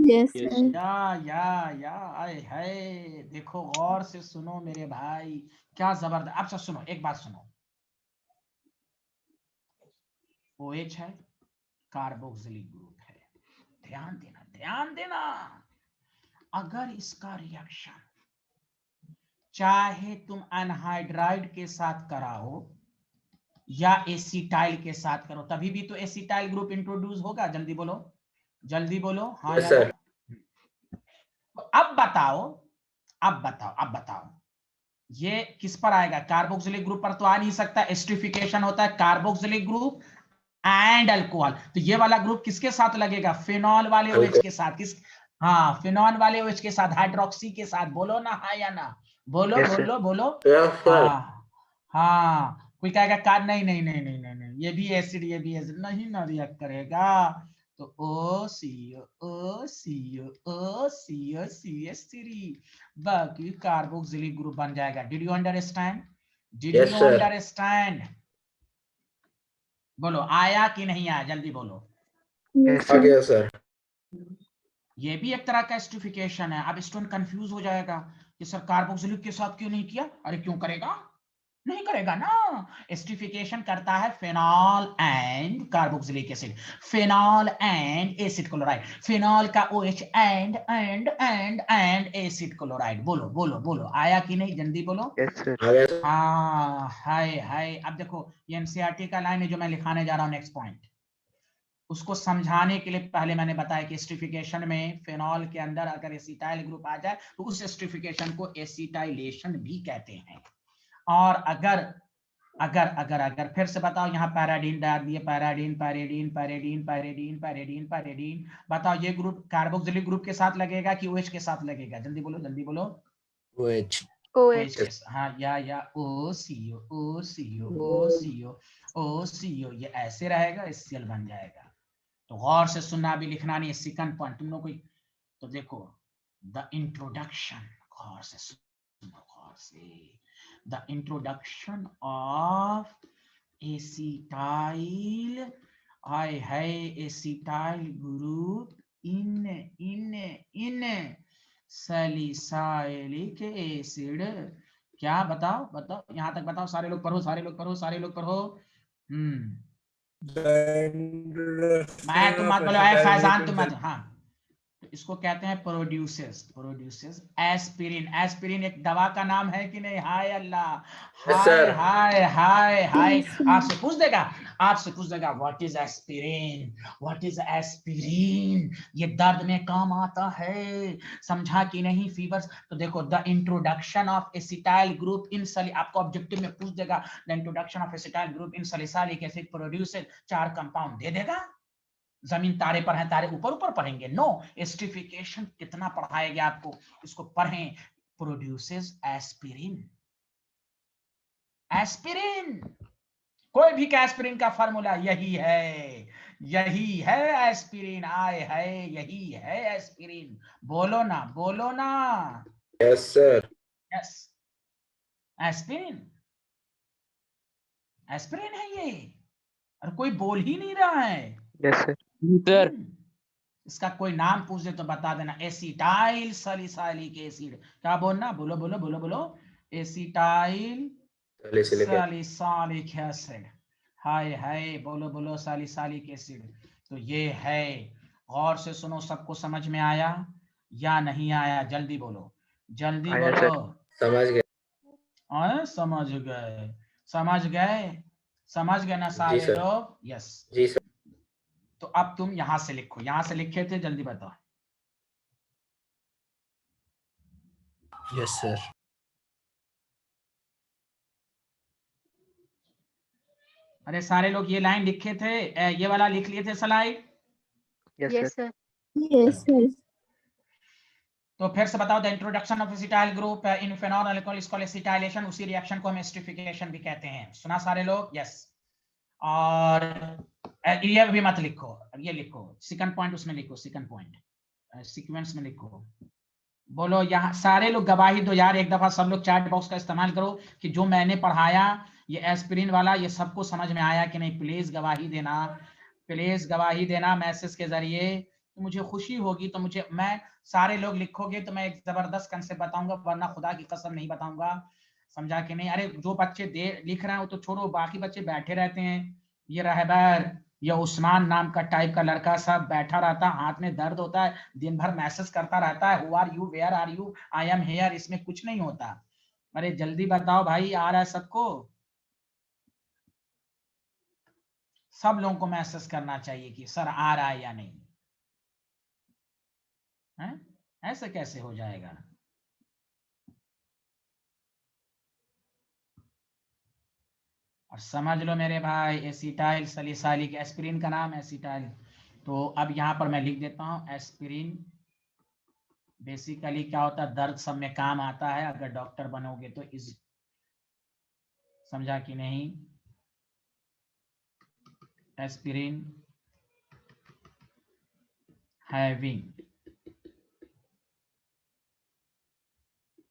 Yes, Yes. sir. या आए है, देखो गौर से सुनो मेरे भाई, क्या जबरदस्त। अच्छा सुनो, एक बात सुनो, OH है, कार्बोक्सिलिक ग्रुप है, ध्यान देना, ध्यान देना। अगर इसका रिएक्शन चाहे तुम अनहाइड्राइड के साथ कराओ या एसिटाइल के साथ करो, तभी भी तो एसिटाइल ग्रुप इंट्रोड्यूस होगा। जल्दी बोलो, जल्दी बोलो, हाँ Yes, या sir. ना? तो अब बताओ ये किस पर आएगा? कार्बोक्सिलिक ग्रुप पर तो आ नहीं सकता, एस्टरिफिकेशन होता है कार्बोक्सिलिक ग्रुप एंड अल्कोहल। तो ये वाला ग्रुप किसके साथ लगेगा? फेनॉल वाले OH के साथ। किस? हाँ, फेनॉल वाले OH के साथ, हाइड्रोक्सी के साथ। बोलो ना हाँ या ना, बोलो Yes, sir. बोलो बोलो। Yes, sir. हाँ, कोई कहेगा कार नहीं, ये भी एसिड नहीं ना रिएक्ट करेगा। तो COCH3 बाकी कार्बोक्सिलिक ग्रुप बन जाएगा। Did you understand? Did Yes, you sir. Understand? बोलो आया कि नहीं आया, जल्दी बोलो। Yes, आ sir. गया सर। ये भी एक तरह का एस्टरिफिकेशन है। अब स्टूडेंट कंफ्यूज हो जाएगा कि सर कार्बोक्सिलिक के साथ क्यों नहीं किया? अरे क्यों करेगा, नहीं करेगा ना। एस्टरिफिकेशन करता है phenol and carboxylic acid, phenol and acid chloride, phenol का OH एंड एसिड क्लोराइड। बोलो बोलो बोलो, आया कि नहीं, जल्दी बोलो। Yes, sir. आ गया सर। हाँ, हाय। अब देखो ये NCERT का लाइन है जो मैं लिखाने जा रहा हूँ, नेक्स्ट पॉइंट। उसको समझाने के लिए पहले मैंने बताया कि एस्टरिफिकेशन में फेनॉल के अंदर अगर एसिटाइल ग्रुप आ जाए तो उस एस्टरिफिकेशन को एसिटाइलेशन भी कहते हैं। और अगर फिर से बताओ, यहाँ पैराडीन डाल दिए, पैराडीन। बताओ ये ग्रुप कार्बोक्सिलिक ग्रुप के साथ लगेगा कि OH के साथ लगेगा? जल्दी बोलो, जल्दी बोलो। OH. OH. हाँ, या OCO, ये ऐसे रहेगा, HCl बन जाएगा। तो गौर से सुनना, भी लिखना नहीं है, सेकंड पॉइंट तुम लोग को। तो देखो द इंट्रोडक्शन, गौर से सुनो, गौर से। द इंट्रोडक्शन ऑफ एसिटाइल, आय है acetyl group in salicylic acid. क्या बताओ, यहां तक बताओ, सारे लोग पढ़ो। मैं तुम मत बोलो, ऐ फैजान तुम मत, हाँ। तो इसको कहते हैं प्रोड्यूसेस एस्पिरिन। एस्पिरिन एक दवा का नाम है कि नहीं? हाय अल्लाह, Yes, हाय sir. हाय हाय हाय। आपसे पूछ देगा what is aspirin, what is aspirin, ये दर्द में काम आता है, समझा कि नहीं? फीवर। तो देखो, the introduction of acetyl group in आपको ऑब्जेक्टिव में पूछ देगा, the introduction of acetyl group in salicylic acid produces, 4 compound दे देगा। जमीन तारे पर है, तारे ऊपर ऊपर पढ़ेंगे? नो, एस्टिफिकेशन कितना पढ़ाएगा आपको, इसको पढ़ें। प्रोड्यूसेस एस्पिरिन, एस्पिरिन, कोई भी का एस्पिरिन का फार्मूला यही है, यही है एस्पिरिन। आए है, यही है एस्पिरिन। बोलो ना, बोलो ना। Yes, sir. Yes, aspirin, aspirin है ये। और कोई बोल ही नहीं रहा है। Yes, sir. सर इसका कोई नाम पूछ दे तो बता देना। Acetyl salicylic acid. क्या बोलना? बोलो बोलो बोलो बोलो। Acetyl Salicylic acid. Salicylic acid. हाय हाय, बोलो बोलो, सैलिसाइलिक एसिड। तो ये है। गौर से सुनो, सबको समझ में आया या नहीं आया? जल्दी बोलो, जल्दी आया, बोलो। समझ गए? समझ गए, समझ गए, समझ गए ना जी सारे सर। लोग? यस। जी सर। तो अब तुम यहां से लिखो, यहां से लिखे थे, जल्दी बताओ। Yes, sir. अरे सारे लोग ये लाइन लिखे थे, ये वाला लिख लिए थे slide? Yes, Yes, sir. sir. Yes, sir. तो फिर से बताओ। The introduction of acetyl group in phenol alcohol is called acetylation. उसी रिएक्शन को हम एस्टिफिकेशन भी कहते हैं। सुना सारे लोग? यस। और ये भी मत लिखो, ये लिखो सेकंड पॉइंट, उसमें लिखो सेकंड पॉइंट सीक्वेंस में लिखो। बोलो यहाँ सारे लोग गवाही दो यार, एक दफा सब लोग चैट बॉक्स का इस्तेमाल करो कि जो मैंने पढ़ाया ये एस्पिरिन वाला, ये सबको समझ में आया कि नहीं? प्लीज गवाही देना, प्लीज गवाही देना मैसेज के जरिए। तो मुझे खुशी होगी। तो मुझे, मैं सारे लोग लिखोगे तो मैं एक जबरदस्त कंसेप्ट बताऊंगा, वरना खुदा की कसम नहीं बताऊंगा। समझा कि नहीं? अरे जो बच्चे लिख रहे हैं वो तो छोड़ो, बाकी बच्चे बैठे रहते हैं। ये रहबर, ये उस्मान नाम का टाइप का लड़का सब बैठा रहता, हाथ में दर्द होता है, दिन भर मैसेज करता रहता है, who are you, where are you, I am here. इसमें कुछ नहीं होता। अरे जल्दी बताओ भाई, आ रहा है सबको? सब लोगों को मैसेज करना चाहिए कि सर आ रहा है या नहीं है? ऐसे कैसे हो जाएगा? और समझ लो मेरे भाई, एसिटाइल सैलिसाइलिक, एस्पिरिन का नाम एसिटाइल। तो अब यहाँ पर मैं लिख देता हूँ एस्पिरिन। बेसिकली क्या होता है, दर्द सब में काम आता है। अगर डॉक्टर बनोगे तो इस, समझा कि नहीं? एस्पिरिन हैविंग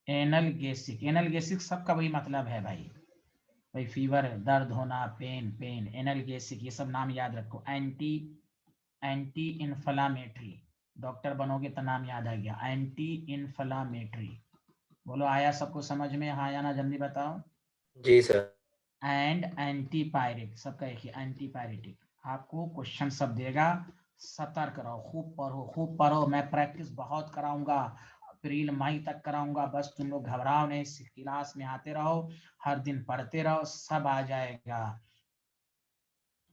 एनाल्गेसिक, एनाल्गेसिक सबका वही मतलब है भाई फीवर, दर्द होना, पेन, एनाल्गेसिक, ये सब नाम याद रखो। एंटी इन्फ्लामेटरी, डॉक्टर बनोगे तो नाम याद आ गया, एंटी इन्फ्लामेटरी। बोलो आया सबको समझ में? हाँ या ना, जल्दी बताओ। जी सर। एंड एंटीपायरेटिक, सबका एक ही, एंटीपायरेटिक। आपको क्वेश्चन सब देगा, सतर्क रहो, खूब पढ़ो। मैं प्रैक्टिस बहुत कराऊंगा, अप्रैल मई तक कराऊंगा। बस तुम लोग घबराओ नहीं, क्लास में आते रहो, हर दिन पढ़ते रहो, सब आ जाएगा।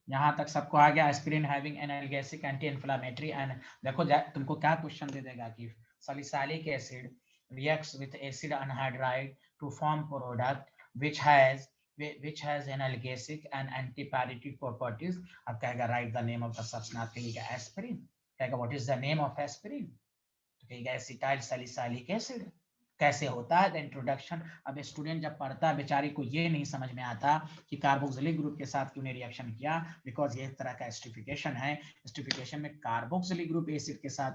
यहाँ तक सबको आ गया? Aspirin having analgesic, anti inflammatory and. देखो तुमको क्या क्वेश्चन दे देगा कि salicylic acid reacts with acid anhydride to form product which has analgesic and antipyretic properties. अब कहेगा write the name of the substance, कहेगा एस्पिरिन, कहेगा what is the name of aspirin, तो कहेगा एसिटाइल सैलिसाइलिक एसिड। कैसे होता है introduction? अब स्टूडेंट जब पढ़ता है, बेचारी को ये नहीं समझ में आता कि कार्बोक्सिलिक ग्रुप के साथ क्यों ने रिएक्शन किया, बिकॉज ये एक तरह का एस्टिफिकेशन है। एस्टिफिकेशन में कार्बोक्सिलिक ग्रुप एसिड के साथ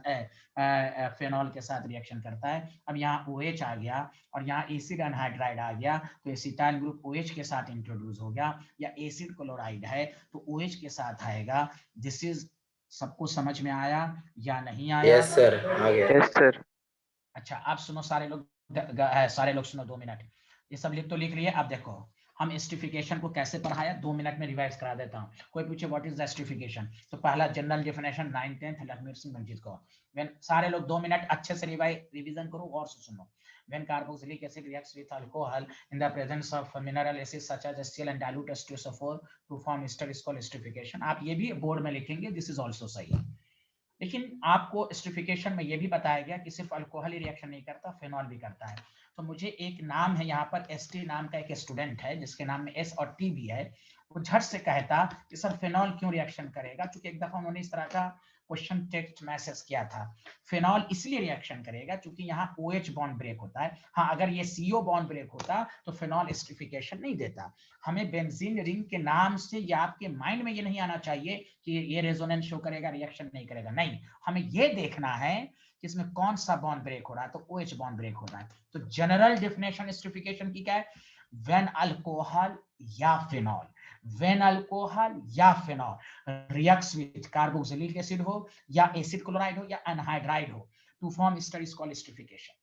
फेनॉल के साथ रिएक्शन करता है। अब यहाँ OH आ गया और यहाँ एसिड अनहाइड्राइड आ गया, तो एसिटाइल ग्रुप OH के साथ इंट्रोड्यूस हो गया, या एसिड क्लोराइड है तो OH के साथ आएगा। दिस इज, सबको समझ में आया या नहीं आया? यस सर, आ गया। Yes, sir. अच्छा अब सुनो सारे लोग, सारे लोग सुनो, 2 मिनट। ये सब लिख लिए? अब देखो हम एस्टिफिकेशन को कैसे पढ़ाया 2 मिनट में रिवाइज करा देता हूँ। कोई पूछे व्हाट इज द एस्टिफिकेशन, तो पहला general definition 9th 10th Lakhmir Singh Manjeet को। सारे लोग 2 मिनट अच्छे से रिवीजन करो और सुनो। When carboxylic acid reacts with alcohol in the presence of mineral acids such as HCl and dilute H2SO4 to form ester is called esterification। आप ये भी बोर्ड में लिखेंगे, दिस इज ऑल्सो सही। लेकिन आपको एस्टिफिकेशन में ये भी बताया गया कि सिर्फ अल्कोहल ही रिएक्शन नहीं करता, फेनॉल भी करता है। तो मुझे एक नाम है यहाँ पर, एसटी नाम का एक स्टूडेंट है जिसके नाम में एस और टी भी है, वो झट से कहता कि सर फेनॉल क्यों रिएक्शन करेगा, क्योंकि एक दफा उन्होंने इस तरह का क्वेश्चन टेक्स्ट मैसेज किया था। फेनॉल इसलिए रिएक्शन करेगा क्योंकि यहाँ OH बॉन्ड ब्रेक होता है। हाँ, अगर ये CO बॉन्ड ब्रेक होता तो फेनॉल एस्टिफिकेशन नहीं देता। हमें बेंजीन रिंग के नाम से या आपके माइंड में ये नहीं आना चाहिए कि ये रेजोनेंस शो करेगा, रिएक्शन नहीं करेगा। नहीं, हमें ये देखना है कि इसमें कौन सा बॉन्ड ब्रेक हो रहा है, तो OH बॉन्ड ब्रेक हो रहा है। तो जनरल डेफिनेशन एस्टिफिकेशन की क्या है, व्हेन अल्कोहल या फेनॉल, व्हेन अल्कोहल या phenol reacts with carboxylic acid हो या एसिड क्लोराइड हो या एनहाइड्राइड हो to form ester is called esterification.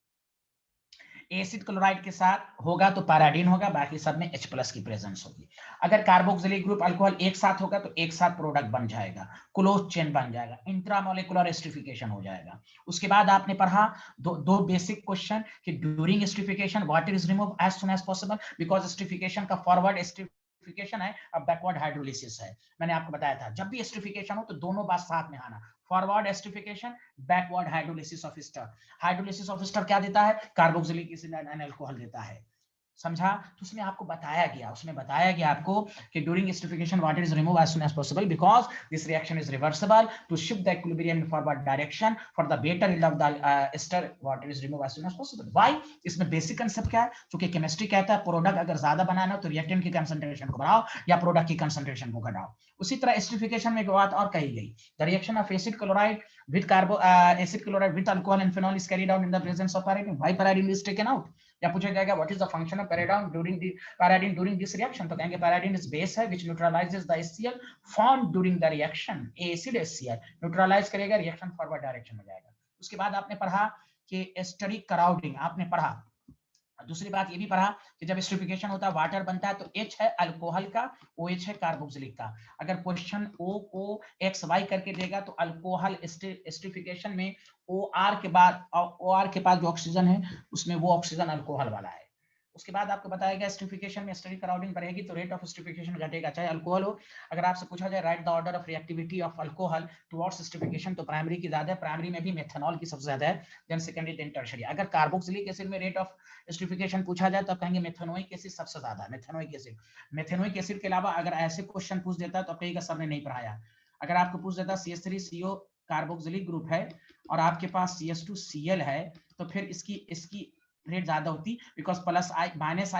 Acid chloride के साथ होगा तो पैराडीन होगा, बाकी सब में H+ की प्रेजेंस होगी। अगर कार्बोक्सिलिक ग्रुप अल्कोहल एक साथ होगा तो एक साथ प्रोडक्ट बन जाएगा, क्लोज चेन बन जाएगा, इंट्रामोलिकुलर एस्टिफिकेशन हो जाएगा। उसके बाद आपने पढ़ा दो बेसिक क्वेश्चन कि during esterification water is remove as soon as possible, because esterification का फॉरवर्ड एस्टिफिकेशन है और बैकवर्ड हाइड्रोलिसिस है। मैंने आपको बताया था जब भी एस्टिफिकेशन हो तो दोनों बात साथ में आना, forward esterification, backward hydrolysis of ester. Hydrolysis of ester क्या देता है, कार्बोक्सिलिक एसिड एंड अल्कोहल देता है, समझा। तो उसमें आपको बताया गया आपको कि during esterification water is remove as soon as possible because this reaction is reversible to shift the equilibrium in forward direction for the better yield of the ester water is remove as soon as possible. Why, इसमें basic concept क्या है, क्योंकि chemistry कहता है product अगर ज्यादा बनाना तो reactant की कंसंट्रेशन को बढ़ाओ या प्रोडक्ट की कंसंट्रेशन को घटाओ। उसी तरह एस्टिफिकेशन में एक बात और कही गई, the reaction of acid chloride with acid chloride with alcohol and phenol is carried out in the presence of pyridine. Why pyridine is taken out? या पूछा जाएगा what is the function of pyridine during this reaction, तो कहेंगे pyridine is base है which neutralizes the HCl formed during the reaction। acid HCl neutralize करेगा, reaction forward direction में जाएगा। उसके बाद आपने पढ़ा कि एस्टेरिक क्राउडिंग, आपने पढ़ा। दूसरी बात ये भी पढ़ा कि जब एस्टिफिकेशन होता है वाटर बनता है तो H है अल्कोहल का, OH है कार्बोक्सिलिक का। अगर क्वेश्चन O को XY करके देगा तो अल्कोहल एस्टिफिकेशन में OR के बाद जो ऑक्सीजन है उसमें वो ऑक्सीजन अल्कोहल वाला है। उसके बाद आपको बताया गया एस्टिफिकेशन में एस्टेरिक क्राउडिंग बढ़ेगी तो रेट ऑफ एस्टिफिकेशन घटेगा, चाहे अल्कोहल हो। अगर आपसे पूछा जाए right the order of reactivity of alcohol towards esterification, तो प्राइमरी की ज्यादा है, प्राइमरी में भी मेथनॉल की सबसे ज्यादा है, देन सेकेंडरी, देन टर्शियरी। अगर कार्बोक्सिलिक एसिड में रेट ऑफ एस्टिफिकेशन पूछा जाए तो आप कहेंगे मेथनोइक एसिड सबसे ज्यादा है, मेथनोइक एसिड के अलावा अगर ऐसे क्वेश्चन पूछ देता तो कहेगा सर ने नहीं पढ़ाया। अगर आपको पूछ देता CH3CO कार्बोक्सिलिक ग्रुप है और आपके पास CH2Cl है तो फिर इसकी रेट ज्यादा होती, बिकॉज प्लस आई माइनस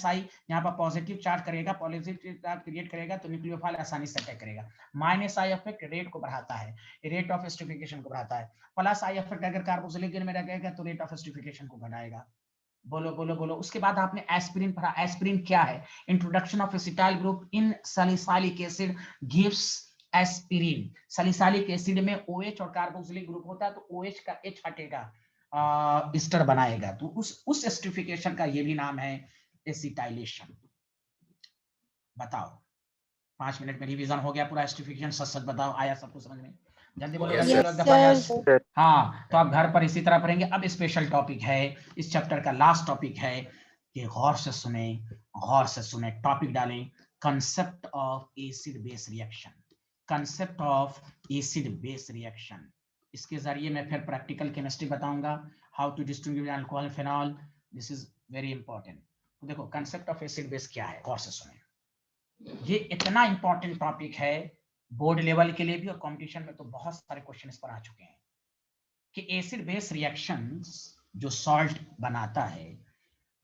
आई यहाँ पर पॉजिटिव चार्ज करेगा, पॉजिटिव चार्ज क्रिएट करेगा तो न्यूक्लियोफाइल आसानी से अटैक करेगा। माइनस आई इफेक्ट रेट को बढ़ाता है, रेट ऑफ एस्टिफिकेशन को बढ़ाता है। प्लस आई इफेक्ट अगर कार्बोक्सिलिक में रहेगा तो रेट ऑफ एस्टिफिकेशन को बढ़ाएगा। बोलो। उसके बाद आपने एस्पिरिन पढ़ा। एस्पिरिन क्या है, introduction of acetyl group in salicylic acid gives aspirin. Salicylic acid में OH और कार्बोक्सिलिक ग्रुप होता है तो OH का H हटेगा, एस्टर बनाएगा, तो उस एस्टिफिकेशन का ये भी नाम है एसिटाइलेशन। बताओ 5 मिनट में रिवीजन हो गया पूरा एस्टिफिकेशन, सच बताओ आया सबको समझ में, जल्दी बोलो। हाँ, तो आप घर पर इसी तरह पढ़ेंगे। अब स्पेशल टॉपिक है इस चैप्टर का, लास्ट टॉपिक है कि गौर से सुने, टॉपिक डालें, concept of acid base reaction. Concept of acid base reaction, इसके जरिए मैं फिर प्रैक्टिकल केमिस्ट्री बताऊंगा, how to distinguish alcohol phenol, this is very important. तो देखो कंसेप्ट ऑफ एसिड बेस क्या है, गौर से सुने। ये इतना इंपॉर्टेंट टॉपिक है बोर्ड लेवल के लिए भी और कंपटीशन में तो बहुत सारे क्वेश्चन इस पर आ चुके हैं कि एसिड बेस रिएक्शंस जो सॉल्ट बनाता है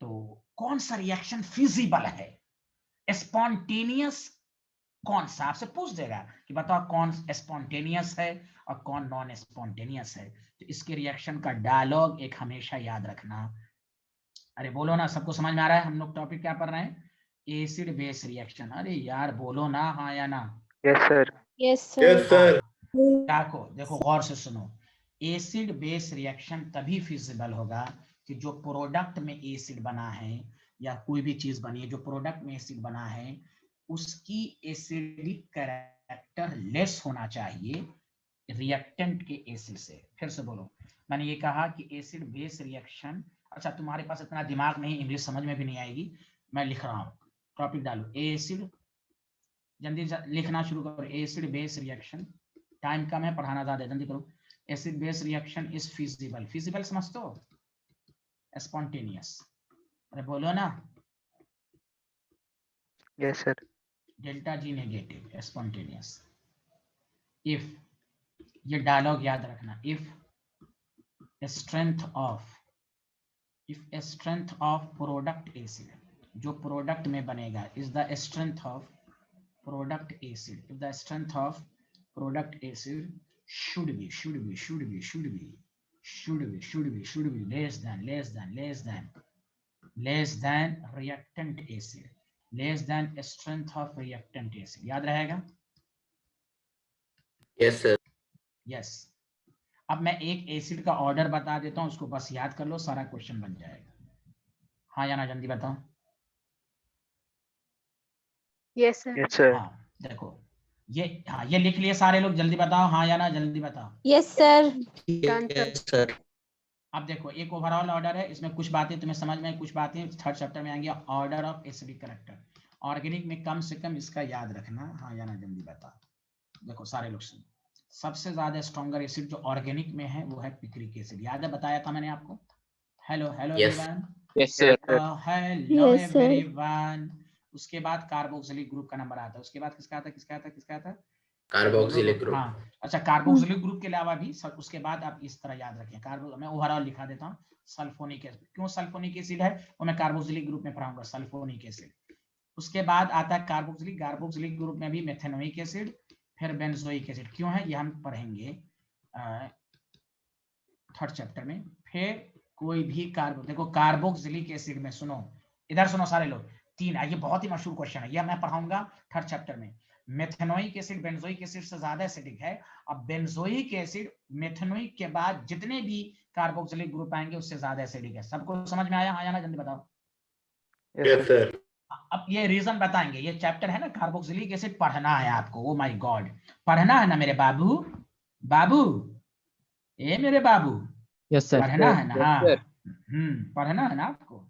तो कौन सा रिएक्शन फिजिबल है, स्पॉन्टेनियस कौन सा, आपसे पूछ देगा कि बताओ कौन स्पॉन्टेनियस है और कौन नॉन स्पॉन्टेनियस है। तो इसके रिएक्शन का डायलॉग एक हमेशा याद रखना। अरे बोलो ना, सबको समझ में आ रहा है हम लोग टॉपिक क्या पढ़ रहे हैं, एसिड बेस रिएक्शन। अरे यार बोलो ना, हाँ या ना। Yes sir. देखो गौर से सुनो, एसिड बेस रिएक्शन तभी फिजिबल होगा कि जो प्रोडक्ट में एसिड बना है या कोई भी चीज बनी है जो प्रोडक्ट में एसिड बना है, उसकी एसिडिक कैरेक्टर लेस होना चाहिए रिएक्टेंट के एसिड से। फिर से बोलो, मैंने ये कहा कि एसिड बेस रिएक्शन, अच्छा तुम्हारे पास इतना दिमाग नहीं, इंग्लिश समझ में भी नहीं आएगी, मैं लिख रहा हूँ, टॉपिक डालो, एसिड, जल्दी लिखना शुरू करो, एसिड बेस रिएक्शन, टाइम कम है, पढ़ाना ज्यादा है, जल्दी करो। Acid base reaction is feasible, feasible समझते हो, स्पॉन्टेनियस, अरे बोलो ना, Yes, sir. Delta G negative, spontaneous. If, ये डायलॉग याद रखना, if strength of product acid, जो प्रोडक्ट में बनेगा, is the strength of product acid, if the strength of product acid should be less than reactant acid, less than strength of reactant acid, याद रहेगा? Yes sir. Yes. अब मैं एक acid का order बता देता हूं, उसको बस याद कर लो, सारा क्वेश्चन बन जाएगा। हाँ या ना, जल्दी बताओ। Yes, sir. Yes, sir. हाँ देखो, ये लिख लिए सारे लोग, जल्दी बताओ, हाँ या ना, जल्दी बताओ। Yes, sir. Yes sir. अब देखो, एक ओवरऑल ऑर्डर है, इसमें कुछ बातें तुम्हें समझ में, कुछ बातें थर्ड चैप्टर में आएंगी। Order of acidic character, organic में कम से कम इसका याद रखना, हाँ या ना, जल्दी बताओ। देखो सारे लोग सुनो, सबसे ज्यादा स्ट्रॉन्गर एसिड जो ऑर्गेनिक में है वो है पिक्रिक एसिड, याद है, बताया था मैंने आपको। Hello Yes. Everyone, Yes, sir. Hello Yes, sir. Everyone. उसके बाद कार्बोक्सिलिक ग्रुप का नंबर आता है, उसके बाद किसका आता है, किसका आता है? Carboxylic group. हाँ, अच्छा, कार्बोक्सिलिक ग्रुप के अलावा भी उसके बाद आप इस तरह याद रखें, कार्बो, मैं ओवरऑल लिखा देता हूँ, सल्फोनिक एसिड, क्यों सल्फोनिक एसिड है वो मैं कार्बोक्सिलिक ग्रुप में पढ़ाऊंगा, सल्फोनिक एसिड। उसके बाद आता है कार्बोक्सिलिक ग्रुप में भी मेथेनोइक एसिड, फिर बेंजोइक एसिड, क्यों है ये हम पढ़ेंगे थर्ड चैप्टर में। फिर कोई भी देखो कार्बोक्सिलिक एसिड में, सुनो इधर सुनो सारे लोग, तीन, ये बहुत ही मशहूर क्वेश्चन है, यह मैं पढ़ाऊंगा थर्ड चैप्टर में। मेथेनोइक एसिड बेंजोइक एसिड से ज्यादा एसिडिक है, अब बेंजोइक एसिड मेथेनोइक के बाद जितने भी कार्बोक्सिलिक ग्रुप आएंगे उससे ज्यादा एसिडिक है। सबको समझ में आया, हाँ या ना, जल्दी बताओ। Yes sir. अब ये रीजन बताएंगे, ये चैप्टर है ना, कार्बोक्सिलिक एसिड पढ़ना है आपको, ओ माय गॉड, पढ़ना है ना मेरे बाबू, ए मेरे बाबू, यस सर। पढ़ना है ना, हाँ, पढ़ना है ना आपको।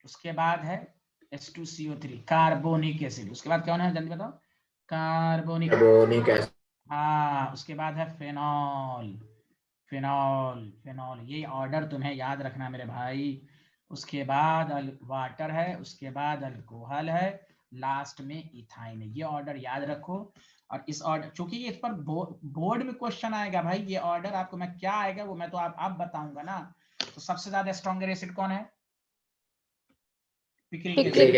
उसके बाद है H2CO3 कार्बोनिक एसिड, उसके बाद कौन है, जल्दी बताओ, कार्बोनिक एसिड। हाँ, उसके बाद है फेनॉल, ये ऑर्डर तुम्हें याद रखना मेरे भाई। उसके बाद वाटर है, उसके बाद अल्कोहल है, लास्ट में इथाइन है, ये ऑर्डर याद रखो। और इस ऑर्डर, चूंकि इस पर बोर्ड में क्वेश्चन आएगा भाई, ये ऑर्डर आपको मैं क्या आएगा वो मैं तो आप बताऊंगा ना। तो सबसे ज्यादा स्ट्रॉन्गर एसिड कौन है? Picric acid.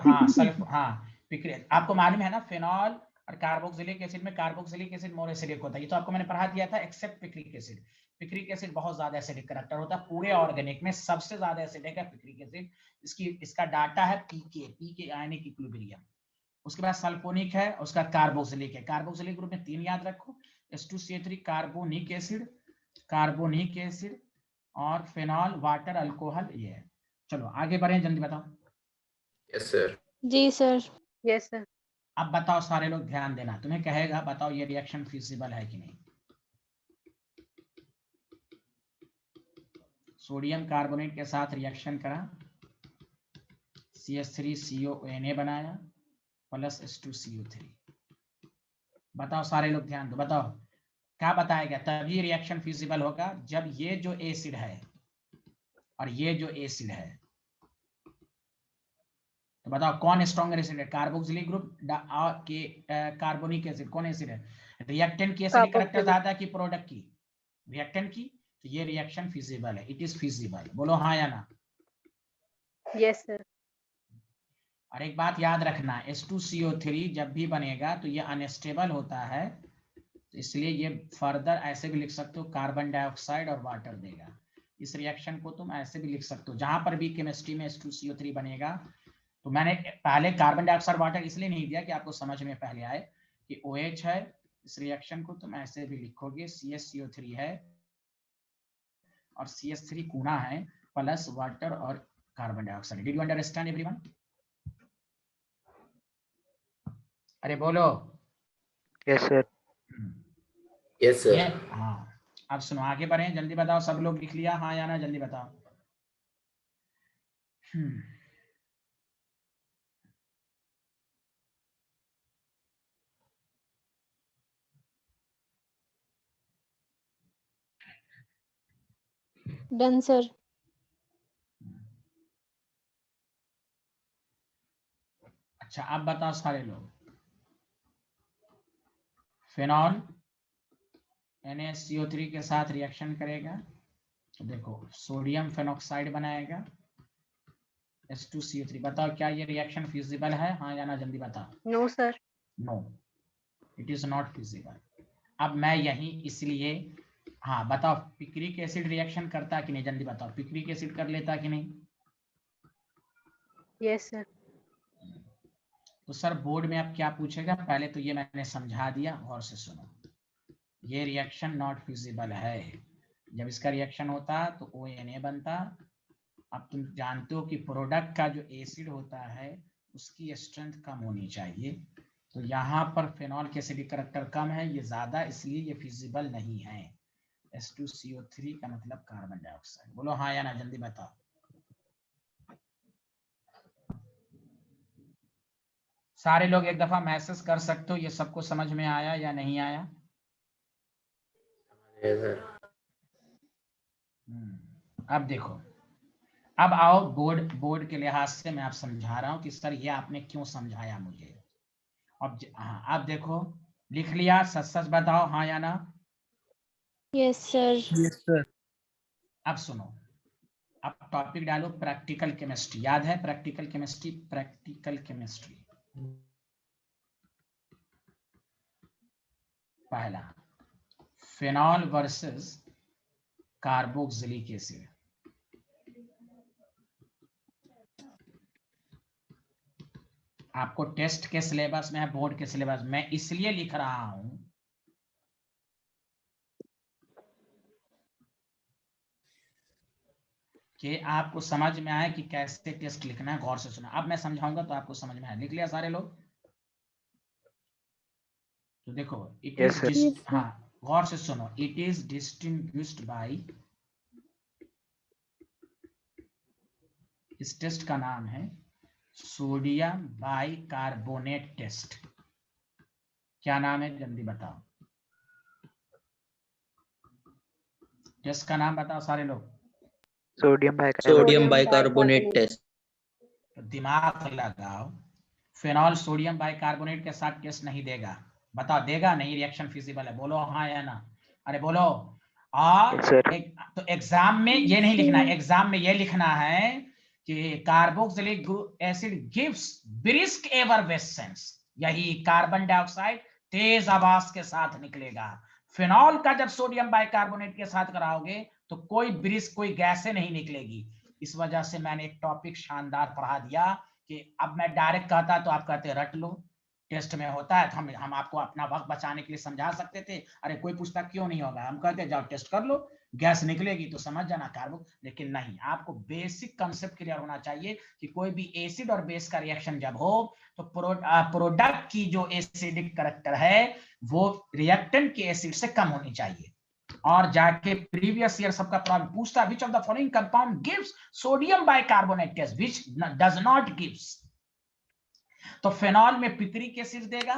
हाँ सल्फ, हाँ पिक्रिक, आपको मालूम है ना, फेनॉल और कार्बोक्सिलिक एसिड में कार्बोक्सिलिक एसिड मोर एसिडिक होता है, ये तो आपको मैंने पढ़ा दिया था, except picric acid. Picric acid बहुत ज्यादा एसिडिक कैरेक्टर होता है, पूरे ऑर्गेनिक में सबसे ज्यादा एसिडिक है पिक्रिक एसिड। इसका डाटा है पीके आयनिक इक्विलिब्रियम। उसके बाद सल्फोनिक है, उसका कार्बोक्सिलिक है, कार्बोक्सिलिक ग्रुप में 3 याद रखो, H2CO3 कार्बोनिक एसिड और फेनॉल, वाटर, अल्कोहल, ये है। चलो आगे बढ़े, जल्दी बताओ। Yes sir. जी सर। Yes, sir. अब बताओ सारे लोग, ध्यान देना, तुम्हें कहेगा बताओ ये रिएक्शन फिजिबल है कि नहीं। सोडियम कार्बोनेट के साथ रिएक्शन करा, CH3CONA बनाया प्लस H2CO3। बताओ सारे लोग, ध्यान दो, बताओ क्या बताएगा, तभी रिएक्शन फिजिबल होगा जब ये जो एसिड है और ये जो एसिड है, तो बताओ कौन स्ट्रॉन्गर एसिड है, कार्बोक्सिलिक ग्रुप के कार्बोनिक एसिड, कौन एसिड है? रिएक्टेंट की एसिडिक कैरेक्टर ज्यादा कि प्रोडक्ट की? रिएक्टेंट की। तो ये रिएक्शन फिजिबल है, इट इज फिजिबल, बोलो हाँ या ना। Yes, sir. और एक बात याद रखना, H2CO3 जब भी बनेगा तो ये अनस्टेबल होता है, तो इसलिए ये फर्दर ऐसे भी लिख सकते हो, कार्बन डाइऑक्साइड और वाटर देगा। इस रिएक्शन को तुम ऐसे भी लिख सकते हो, जहां पर भी केमिस्ट्री में H2CO3 बनेगा। तो मैंने पहले कार्बन डाइऑक्साइड वाटर इसलिए नहीं दिया कि आपको समझ में पहले आए कि OH है, इस रिएक्शन को तुम ऐसे भी लिखोगे, CHCO3 है और CH3 कूना है प्लस वाटर और carbon dioxide. Did you understand everyone? अरे बोलो। Yes, sir. Yes, ये sir. हाँ, अब सुनो आगे बढ़े, जल्दी बताओ, सब लोग लिख लिया हाँ या ना, जल्दी बताओ। Done, sir. अच्छा अब बताओ सारे लोग, फिनॉल NaCO3 के साथ रिएक्शन करेगा तो देखो सोडियम फेनॉक्साइड बनाएगा H2CO3। बताओ क्या ये रिएक्शन फिजिबल है, हाँ या ना, जल्दी बताओ। No, sir. No, it is not feasible. अब मैं यही इसलिए, हाँ बताओ, पिक्रिक एसिड रिएक्शन करता कि नहीं, जल्दी बताओ, पिक्रिक एसिड कर लेता कि नहीं? Yes, sir. तो सर बोर्ड में अब क्या पूछेगा, पहले तो ये मैंने समझा दिया, और से सुनो, ये रिएक्शन नॉट फिजिबल है। जब इसका रिएक्शन होता तो ONA बनता। अब तुम जानते हो कि प्रोडक्ट का जो एसिड होता है उसकी स्ट्रेंथ कम होनी चाहिए, तो यहाँ पर फेनॉल के एसिडिक करैक्टर कम है, ये ज्यादा, इसलिए ये फिजिबल नहीं है। H2CO3 का मतलब कार्बन डाइऑक्साइड। बोलो हाँ या ना, जल्दी बताओ। सारे लोग एक दफा मैसेज कर सकते हो ये सबको समझ में आया या नहीं आया? Yes, sir. अब देखो, अब आओ बोर्ड के लिहाज से मैं आप समझा रहा हूं कि सर ये आपने क्यों समझाया मुझे। अब हाँ, अब देखो लिख लिया, सच सच बताओ हाँ या ना। Yes, sir. Yes, sir. अब सुनो, अब टॉपिक डालो प्रैक्टिकल केमिस्ट्री। याद है प्रैक्टिकल केमिस्ट्री? प्रैक्टिकल केमिस्ट्री पहला, फेनॉल वर्सेस कार्बोक्सिलिक एसिड। आपको टेस्ट के सिलेबस में है, बोर्ड के सिलेबस में इसलिए लिख रहा हूं कि आपको समझ में आए कि कैसे टेस्ट लिखना है। गौर से सुना, अब मैं समझाऊंगा तो आपको समझ में आए। लिख लिया सारे लोग? तो देखो इट Yes, sir. इज, हाँ गौर से सुनो, इट इज डिस्टिंग्विश्ड बाय, इस टेस्ट का नाम है सोडियम बाइकार्बोनेट टेस्ट। क्या नाम है, जल्दी बताओ, टेस्ट का नाम बताओ सारे लोग। Sodium bicarbonate. Sodium bicarbonate test. तो दिमाग लगाओ, फेनॉल सोडियम बाइकार्बोनेट के साथ टेस्ट नहीं देगा। बताओ देगा नहीं? रिएक्शन फिजिबल है, बोलो हाँ या ना। अरे बोलो। और Yes, sir. तो एग्जाम में ये नहीं लिखना है, एग्जाम में ये लिखना है कि carboxylic acid gives brisk effervescence. यही कार्बन डाइऑक्साइड तेज आवाज के साथ निकलेगा। फिनॉल का जब सोडियम बाइकार्बोनेट के साथ कराओगे तो कोई ब्रिस्क, कोई गैसें नहीं निकलेगी। इस वजह से मैंने एक टॉपिक शानदार पढ़ा दिया कि अब मैं डायरेक्ट कहता तो आप कहते रट लो, टेस्ट में होता है तो हम आपको अपना वक्त बचाने के लिए समझा सकते थे। अरे कोई पूछता क्यों नहीं होगा, हम कहते जाओ टेस्ट कर लो, गैस निकलेगी तो समझ जाना कार्बो। लेकिन नहीं, आपको बेसिक कंसेप्ट क्लियर होना चाहिए कि कोई भी एसिड और बेस का रिएक्शन जब हो तो प्रोडक्ट की जो एसिडिक करैक्टर है वो रिएक्टेंट के एसिड से कम होनी चाहिए। और जाके प्रीवियस ईयर सबका प्रॉब्लम पूछता, which of the following compound gives sodium bicarbonate test, which does not gives. तो फेनॉल में पिक्रिक एसिड देगा,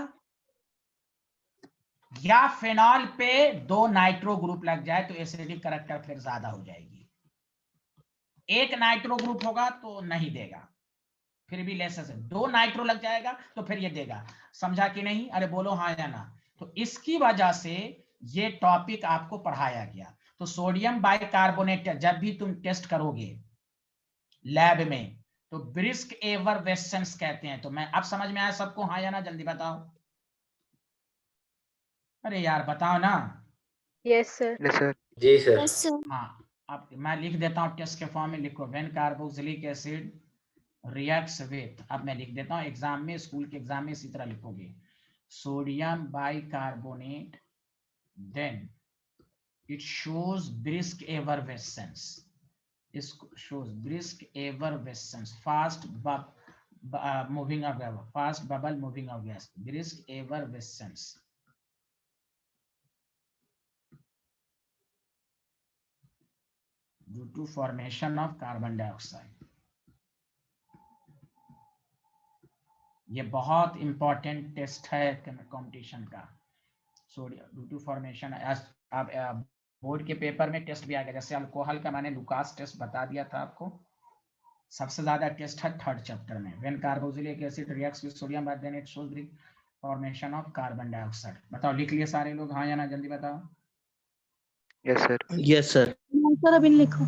या फेनॉल पे 2 नाइट्रो ग्रुप लग जाए तो एसिडिक करैक्टर फिर ज्यादा हो जाएगी। एक नाइट्रो ग्रुप होगा तो नहीं देगा, फिर भी लेस से 2 नाइट्रो लग जाएगा तो फिर ये देगा। समझा कि नहीं? अरे बोलो हाँ या ना। तो इसकी वजह से ये टॉपिक आपको पढ़ाया गया। तो सोडियम बाइकार्बोनेट जब भी तुम टेस्ट करोगे लैब में तो ब्रिस्क एफरवेसेंस कहते हैं। तो मैं अब समझ में आया सबको हाँ या ना, जल्दी बताओ। अरे यार बताओ ना। Yes, sir. Yes, sir. जी सर। Yes, sir. हाँ, अब मैं लिख देता हूँ टेस्ट के फॉर्म में, लिखो when carboxylic acid reacts with, अब मैं लिख देता हूँ एग्जाम में, स्कूल के एग्जाम में इसी तरह लिखोगे, sodium bicarbonate, then it shows brisk effervescence, shows brisk effervescence, fast moving of gas, fast bubble moving of gas, brisk effervescence. Due to formation of carbon dioxide. ये बहुत इंपॉर्टेंट टेस्ट है competition का, sodium due to formation. आप board के paper में test भी आ गया, जैसे अल्कोहल का मैंने लुकास टेस्ट बता दिया था आपको। सबसे ज्यादा टेस्ट है थर्ड चैप्टर में, when carboxylic acid reacts with sodium बाद then it shows the formation of carbon dioxide. बताओ, लिख लिए सारे लोग? हाँ या ना, जल्दी बताओ। Yes, sir. Yes, sir. Sir अभी लिखो।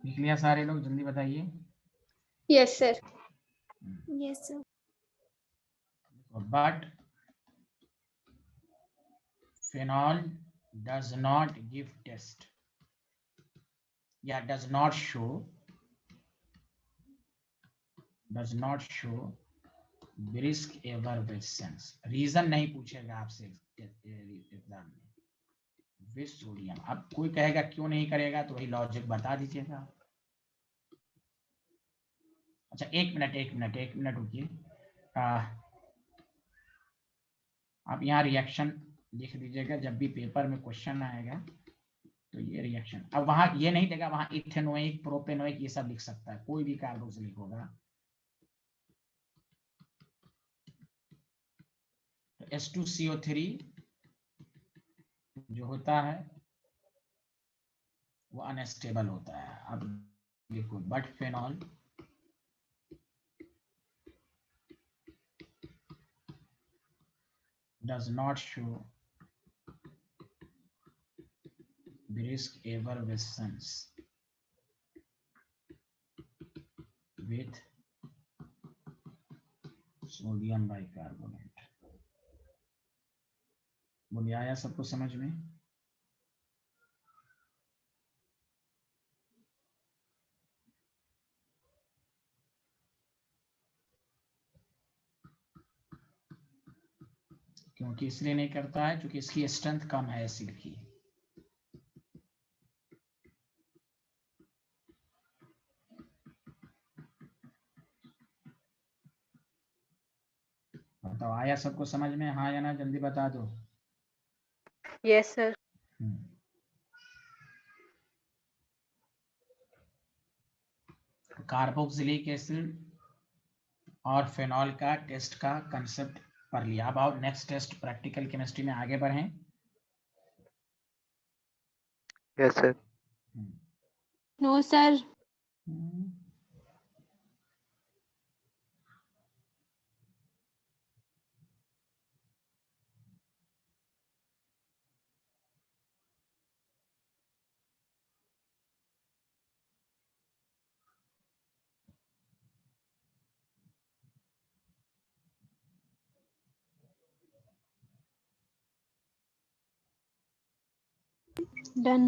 लिख लिया सारे लोग? जल्दी बताइए। Yes, sir. Yes sir. But phenol does not give test, does not show brisk effervescence। Reason नहीं पूछेगा आपसे एग्जाम में, विद सोडियम। अब कोई कहेगा क्यों नहीं करेगा, तो वही लॉजिक बता दीजिएगा। अच्छा, एक मिनट रुकिए। आप यहाँ रिएक्शन लिख दीजिएगा, जब भी पेपर में क्वेश्चन आएगा तो ये रिएक्शन। अब वहां ये नहीं देगा, वहां इथेनोइक, प्रोपेनोइक ये सब लिख सकता है, कोई भी कार्बोक्सिलिक होगा। तो H2CO3 जो होता है वो अनस्टेबल होता है। अब देखो, but phenol does not show brisk effervescence with sodium bicarbonate। बोलिए, आया सबको समझ में? क्योंकि इसलिए नहीं करता है क्योंकि इसकी स्ट्रेंथ कम है एसिड की। बताओ, आया सबको समझ में? हाँ या ना, जल्दी बता दो। Yes, sir. कार्बोक्सिलिक एसिड और फेनॉल का टेस्ट का कंसेप्ट पढ़ लिया। अब आओ नेक्स्ट टेस्ट, प्रैक्टिकल केमिस्ट्री में आगे बढ़ें। Yes, sir. No sir. Done.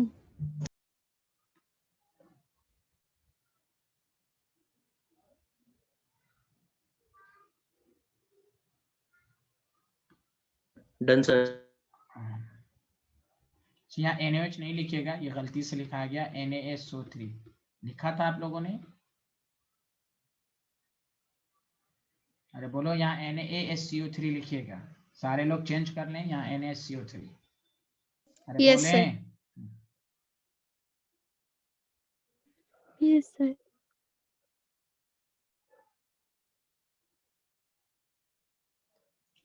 Done, sir. यहाँ NaOH नहीं लिखिएगा, ये गलती से लिखा गया, NaSO3 लिखा था आप लोगों ने। अरे बोलो, यहाँ NaSCO3 लिखिएगा। सारे लोग चेंज कर लें, यहाँ NaSCO3। अरे Yes, बोले। sir. Yes sir.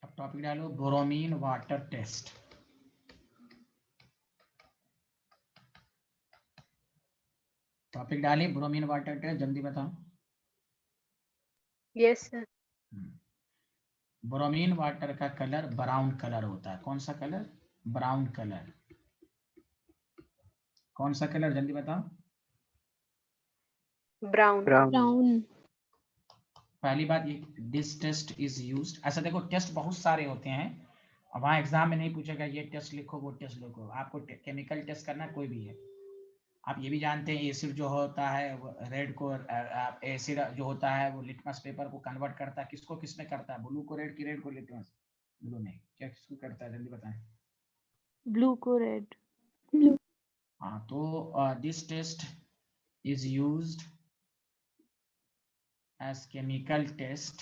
अब टॉपिक डालो, ब्रोमीन वाटर टेस्ट। टॉपिक डालिए, ब्रोमीन वाटर टेस्ट, जल्दी बताओ। Yes, sir. ब्रोमीन वाटर का कलर ब्राउन कलर होता है। कौन सा कलर? Brown colour. कौन सा कलर, जल्दी बताओ। Brown. Brown. ब्राउन। पहली बात ये दिस टेस्ट इज यूज्ड, ऐसा देखो टेस्ट बहुत सारे होते हैं, अब वहाँ एग्जाम में नहीं पूछेगा ये टेस्ट लिखो वो टेस्ट लिखो, आपको केमिकल टेस्ट करना कोई भी है। आप ये भी जानते हैं एसिड जो होता है वो रेड को, एसिड जो होता है वो लिटमस पेपर को कन्वर्ट करता है, किसको किस में करता है, ब्लू को रेड की रेड को लिटमस, ब्लू में क्या किसको करता है, जल्दी बताएं। ब्लू को रेड। हाँ, तो this test is used as chemical test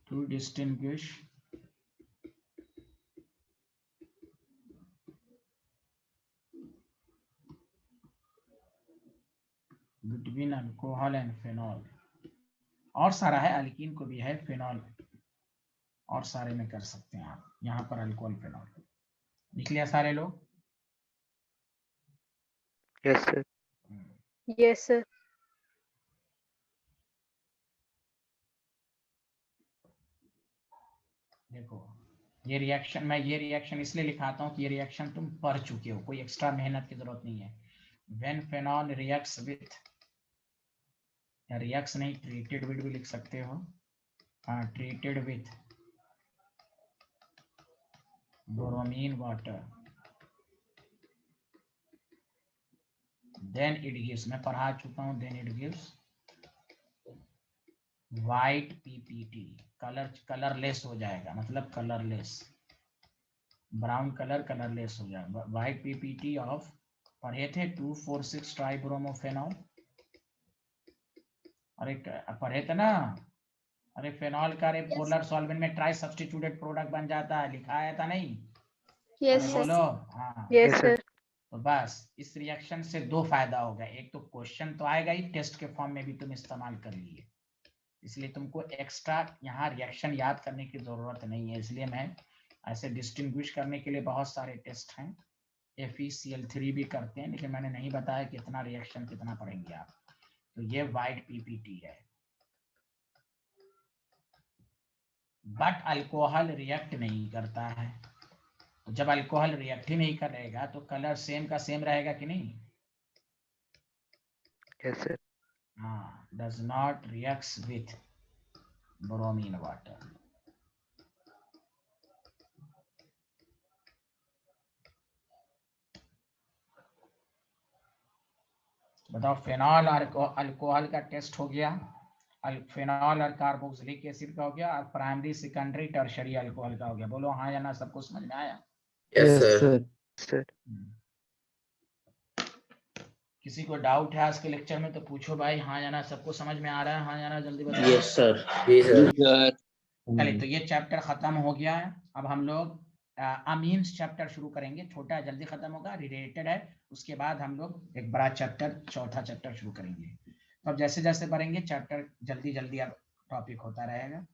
to distinguish between alcohol and phenol। और सारा है, अल्कीन को भी है, फेनॉल और सारे में कर सकते हैं आप, यहाँ पर अल्कोहल फेनॉल लिख लिया सारे लोग। Yes, sir. Yes, sir. देखो ये रिएक्शन, मैं ये रिएक्शन इसलिए लिखाता हूँ कि ये रिएक्शन तुम पढ़ चुके हो, कोई एक्स्ट्रा मेहनत की जरूरत नहीं है। व्हेन फेनॉल रिएक्ट्स विथ, या रिएक्ट्स नहीं, ट्रीटेड विद भी लिख सकते हो, treated with bromine water, then it gives, मैं पढ़ा चुका हूँ, then it gives white PPT, colourless हो जाएगा, मतलब कलरलेस, ब्राउन कलर कलरलेस हो जाएगा, वाइट पीपीटी ऑफ, पढ़े थे 2,4,6 ट्राइब्रोमोफेनॉल, अरे पढ़े थे ना, अरे फेनॉल का रे पोलर सॉल्वेंट में ट्राई सब्स्टिट्यूटेड प्रोडक्ट बन जाता है, लिखा आया था नहीं? Yes, अरे sir. बोलो। हाँ, Yes, Yes, sir. तो बस इस रिएक्शन से दो फायदा होगा, एक तो क्वेश्चन तो आएगा ही, टेस्ट के फॉर्म में भी तुम इस्तेमाल कर लिए, इसलिए तुमको एक्स्ट्रा यहाँ रिएक्शन याद करने की जरूरत नहीं है। इसलिए मैं ऐसे डिस्टिंग्विश करने के लिए बहुत सारे टेस्ट हैं, FeCl3 भी करते हैं, लेकिन मैंने नहीं बताया कितना रिएक्शन कितना पढ़ेंगे आप। तो ये वाइट पीपीटी है, बट अल्कोहल रिएक्ट नहीं करता है, तो जब अल्कोहल रिएक्ट ही नहीं करेगा तो कलर सेम का सेम रहेगा कि नहीं? Yes, sir. हाँ, does not reacts with bromine water. बताओ, फेनॉल और अल्कोहल का टेस्ट हो गया, फेनॉल और कार्बोक्सिलिक एसिड का हो गया, और प्राइमरी सेकेंडरी टर्शरी अल्कोहल का हो गया। बोलो हाँ या ना, सबको समझ में आया? Yes, sir. Sir. किसी को डाउट है आज के लेक्चर में तो पूछो भाई, हाँ या ना, सबको समझ में आ रहा है, हाँ या ना, जल्दी बताओ। Yes, sir. Yes, sir. चलिए, तो ये चैप्टर खत्म हो गया है, अब हम लोग अमीन्स चैप्टर शुरू करेंगे, छोटा है, जल्दी खत्म होगा, रिलेटेड है, उसके बाद हम लोग एक बड़ा चैप्टर, चौथा चैप्टर शुरू करेंगे। तो अब जैसे जैसे बढ़ेंगे चैप्टर, जल्दी जल्दी अब टॉपिक होता रहेगा।